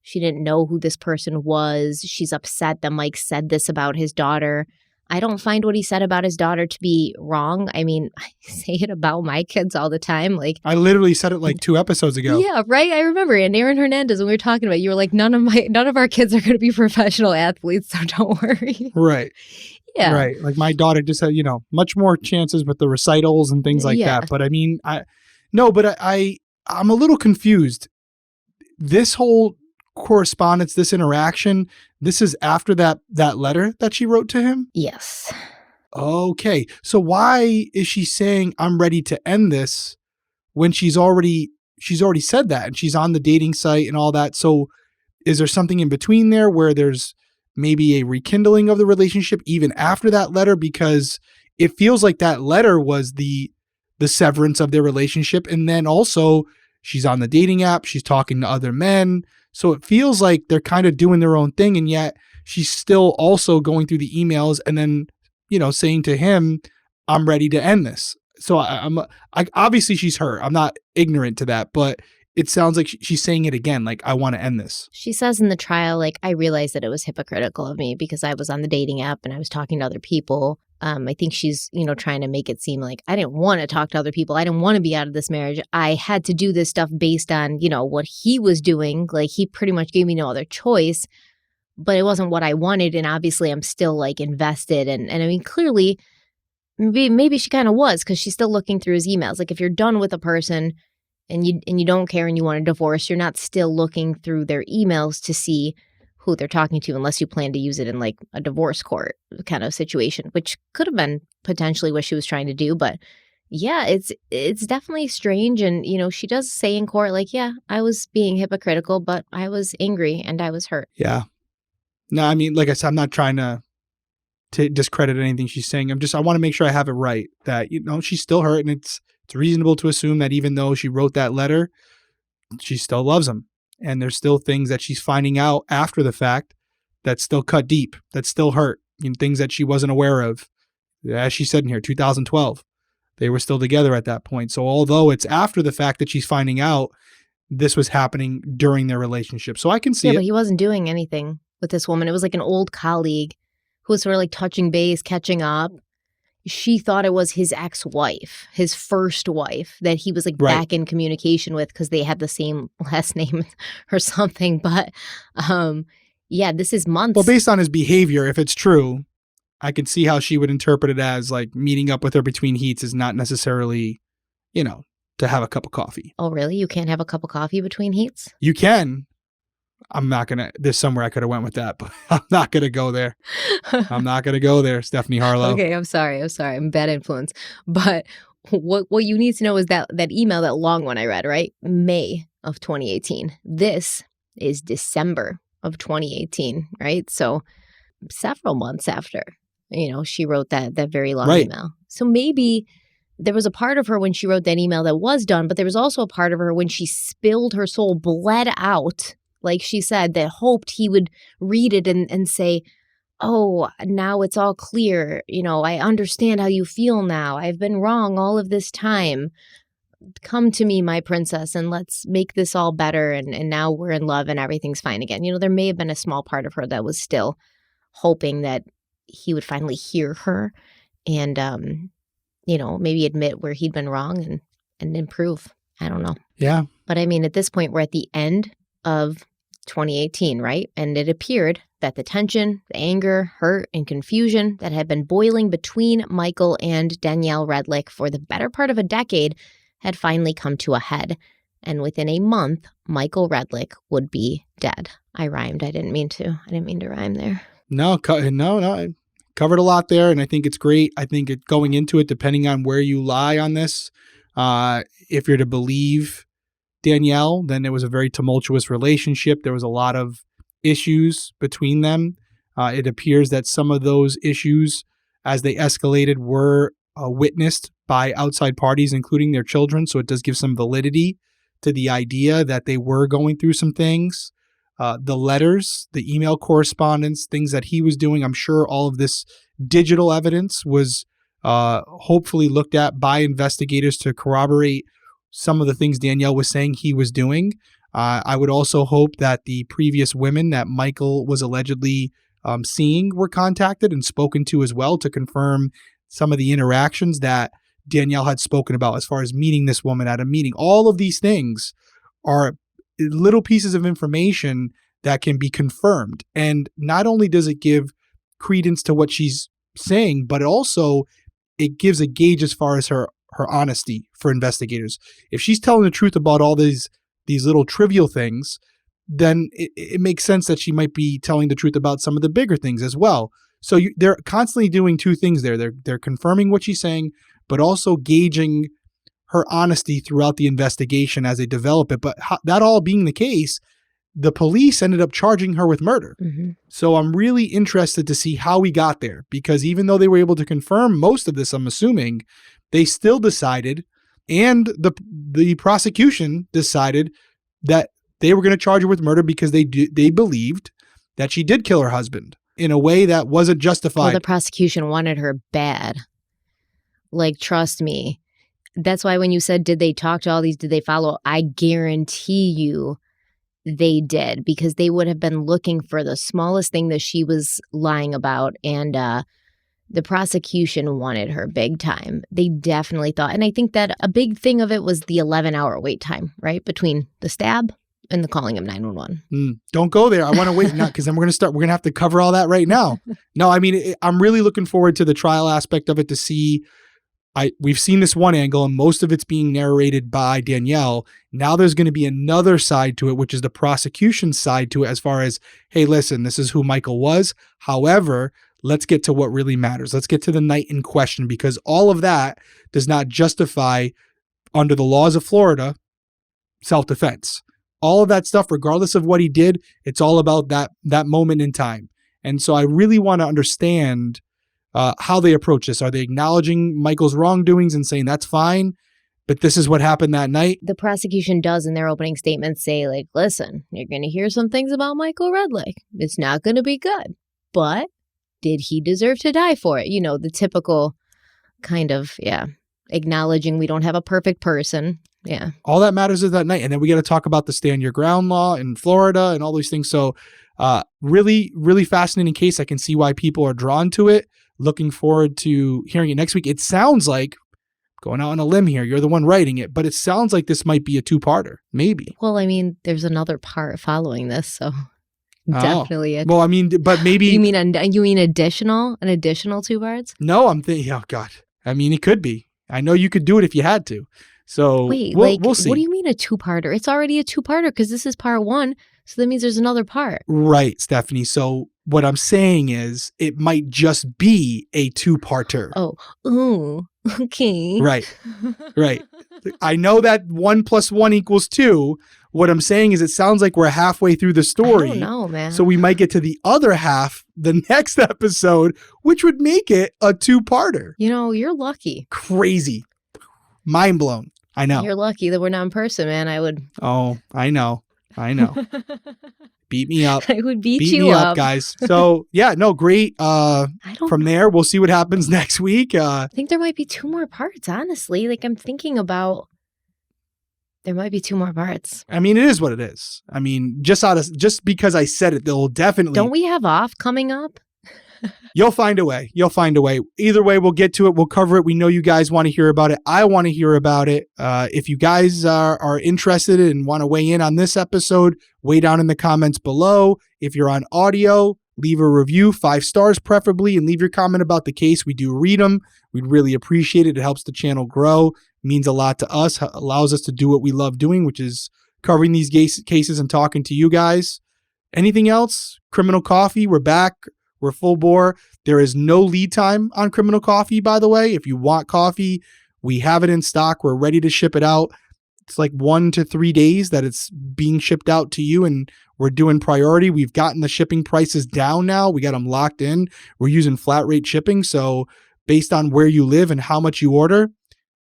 she didn't know who this person was. She's upset that Mike said this about his daughter. I don't find what he said about his daughter to be wrong. I mean, I say it about my kids all the time. Like, I literally said it like 2 episodes ago. Yeah, right. I remember. And Aaron Hernandez, when we were talking about it, you were like, none of our kids are going to be professional athletes, so don't worry. Right. Yeah. Right. Like my daughter just had, much more chances with the recitals and things like that. But I mean, I'm a little confused. This whole correspondence, this interaction, this is after that letter that she wrote to him? Yes. Okay. So why is she saying I'm ready to end this when she's already said that and she's on the dating site and all that? So is there something in between there where there's maybe a rekindling of the relationship even after that letter? Because it feels like that letter was the severance of their relationship. And then also she's on the dating app, she's talking to other men. So it feels like they're kind of doing their own thing. And yet she's still also going through the emails and then, saying to him, I'm ready to end this. So I obviously she's hurt. I'm not ignorant to that, but it sounds like she's saying it again, like, I want to end this. She says in the trial, like, I realized that it was hypocritical of me because I was on the dating app and I was talking to other people. I think she's, trying to make it seem like I didn't want to talk to other people. I didn't want to be out of this marriage. I had to do this stuff based on, what he was doing. Like, he pretty much gave me no other choice, but it wasn't what I wanted. And obviously I'm still like invested. And I mean, clearly, maybe she kind of was because she's still looking through his emails. Like, if you're done with a person and you don't care and you want a divorce, you're not still looking through their emails to see who they're talking to unless you plan to use it in like a divorce court kind of situation, which could have been potentially what she was trying to do. But yeah, it's definitely strange. And, she does say in court, like, yeah, I was being hypocritical, but I was angry and I was hurt. Yeah. No, I mean, like I said, I'm not trying to discredit anything she's saying. I want to make sure I have it right that, she's still hurt and it's reasonable to assume that even though she wrote that letter, she still loves him. And there's still things that she's finding out after the fact that still cut deep, that still hurt, things that she wasn't aware of. As she said in here, 2012, they were still together at that point. So although it's after the fact that she's finding out, this was happening during their relationship. So I can see it. But he wasn't doing anything with this woman. It was like an old colleague who was sort of like touching base, catching up. She thought it was his ex-wife, his first wife, that he was like back in communication with because they had the same last name or something. But yeah, this is months. Well, based on his behavior, if it's true, I can see how she would interpret it as like meeting up with her between heats is not necessarily, to have a cup of coffee. Oh, really? You can't have a cup of coffee between heats? You can. I'm not going to, there's somewhere I could have went with that, but I'm not going to go there. I'm not going to go there, Stephanie Harlow. Okay, I'm sorry. I'm a bad influence. But what you need to know is that email, that long one I read, right? May of 2018. This is December of 2018, right? So several months after, she wrote that very long Right. email. So maybe there was a part of her when she wrote that email that was done, but there was also a part of her when she spilled her soul, bled out, like she said, that hoped he would read it and say, oh, now it's all clear. I understand how you feel now. I've been wrong all of this time. Come to me, my princess, and let's make this all better. And now we're in love and everything's fine again. There may have been a small part of her that was still hoping that he would finally hear her and, maybe admit where he'd been wrong and improve. I don't know. Yeah. But I mean, at this point, we're at the end of 2018, right? And it appeared that the tension, the anger, hurt, and confusion that had been boiling between Michael and Danielle Redlick for the better part of a decade had finally come to a head. And within a month, Michael Redlick would be dead. I rhymed. I didn't mean to rhyme there. No. I covered a lot there, and I think it's great. I think going into it, depending on where you lie on this, if you're to believe Danielle, then it was a very tumultuous relationship. There was a lot of issues between them. It appears that some of those issues, as they escalated, were witnessed by outside parties, including their children. So it does give some validity to the idea that they were going through some things. The letters, the email correspondence, things that he was doing, I'm sure all of this digital evidence was hopefully looked at by investigators to corroborate some of the things Danielle was saying he was doing. I would also hope that the previous women that Michael was allegedly seeing were contacted and spoken to as well to confirm some of the interactions that Danielle had spoken about as far as meeting this woman at a meeting. All of these things are little pieces of information that can be confirmed. And not only does it give credence to what she's saying, but also it gives a gauge as far as her honesty for investigators. If she's telling the truth about all these little trivial things, then it makes sense that she might be telling the truth about some of the bigger things as well. So they're constantly doing two things there. They're confirming what she's saying, but also gauging her honesty throughout the investigation as they develop it. But that all being the case, the police ended up charging her with murder. Mm-hmm. So I'm really interested to see how we got there, because even though they were able to confirm most of this, I'm assuming, they still decided, and the prosecution decided, that they were going to charge her with murder because they believed that she did kill her husband in a way that wasn't justified. Well, the prosecution wanted her bad. Like, trust me. That's why when you said, did they talk to all these, did they follow? I guarantee you they did, because they would have been looking for the smallest thing that she was lying about. And the prosecution wanted her big time. They definitely thought. And I think that a big thing of it was the 11-hour wait time, right? Between the stab and the calling of 911. Don't go there. I want to wait now, because then we're going to have to cover all that right now. No, I mean, I'm really looking forward to the trial aspect of it to see. We've seen this one angle, and most of it's being narrated by Danielle. Now there's going to be another side to it, which is the prosecution side to it, as far as, hey, listen, this is who Michael was. However, let's get to what really matters. Let's get to the night in question, because all of that does not justify, under the laws of Florida, self-defense. All of that stuff, regardless of what he did, it's all about that moment in time. And so I really want to understand how they approach this. Are they acknowledging Michael's wrongdoings and saying that's fine, but this is what happened that night? The prosecution does in their opening statements say, like, listen, you're going to hear some things about Michael Redlick. It's not going to be good, but did he deserve to die for it? The typical kind of, acknowledging we don't have a perfect person. Yeah. All that matters is that night. And then we got to talk about the stand your ground law in Florida and all these things. So really, really fascinating case. I can see why people are drawn to it. Looking forward to hearing it next week. It sounds like, going out on a limb here, you're the one writing it, but it sounds like this might be a two-parter, maybe. Well, I mean, there's another part following this, so definitely. Well, I mean, but maybe you mean an additional 2 parts? No, I'm thinking. Oh God, I mean, it could be. I know you could do it if you had to. So wait, we'll see. What do you mean a 2-parter? It's already a 2-parter because this is part 1, so that means there's another part. Right, Stephanie. So what I'm saying is, it might just be a 2-parter. Oh, ooh, okay. Right. I know that 1 + 1 = 2, What I'm saying is it sounds like we're halfway through the story. I don't know, man. So we might get to the other half the next episode, which would make it a 2-parter. You know, you're lucky. Crazy. Mind blown. I know. You're lucky that we're not in person, man. I would. Oh, I know. Beat me up. I would beat Beat you me up. guys. So yeah, no, great. I don't. From there, we'll see what happens next week. I think there might be 2 more parts. Honestly, like I'm thinking about. There might be 2 more parts. I mean, it is what it is. I mean, just because I said it, they'll definitely. Don't we have off coming up? You'll find a way. Either way, we'll get to it. We'll cover it. We know you guys want to hear about it. I want to hear about it. If you guys are interested and want to weigh in on this episode, weigh down in the comments below. If you're on audio, leave a review, 5 stars preferably, and leave your comment about the case. We do read them. We'd really appreciate it. It helps the channel grow. It means a lot to us. Allows us to do what we love doing, which is covering these cases and talking to you guys. Anything else? Criminal Coffee, we're back. We're full bore. There is no lead time on Criminal Coffee, by the way. If you want coffee, we have it in stock. We're ready to ship it out. It's like 1 to 3 days that it's being shipped out to you, and we're doing priority. We've gotten the shipping prices down now. We got them locked in. We're using flat rate shipping. So based on where you live and how much you order,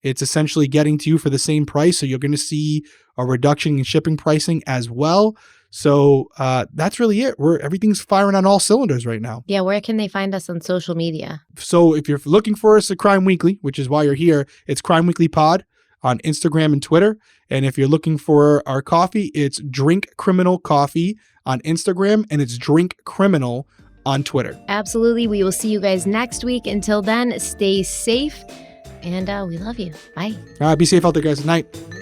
it's essentially getting to you for the same price. So you're going to see a reduction in shipping pricing as well. So that's really it. Everything's firing on all cylinders right now. Yeah, where can they find us on social media? So if you're looking for us at Crime Weekly, which is why you're here, it's Crime Weekly Pod on Instagram and Twitter. And if you're looking for our coffee, it's Drink Criminal Coffee on Instagram, and it's Drink Criminal on Twitter. Absolutely. We will see you guys next week. Until then, stay safe, and we love you. Bye. All right, be safe out there, guys. Good night.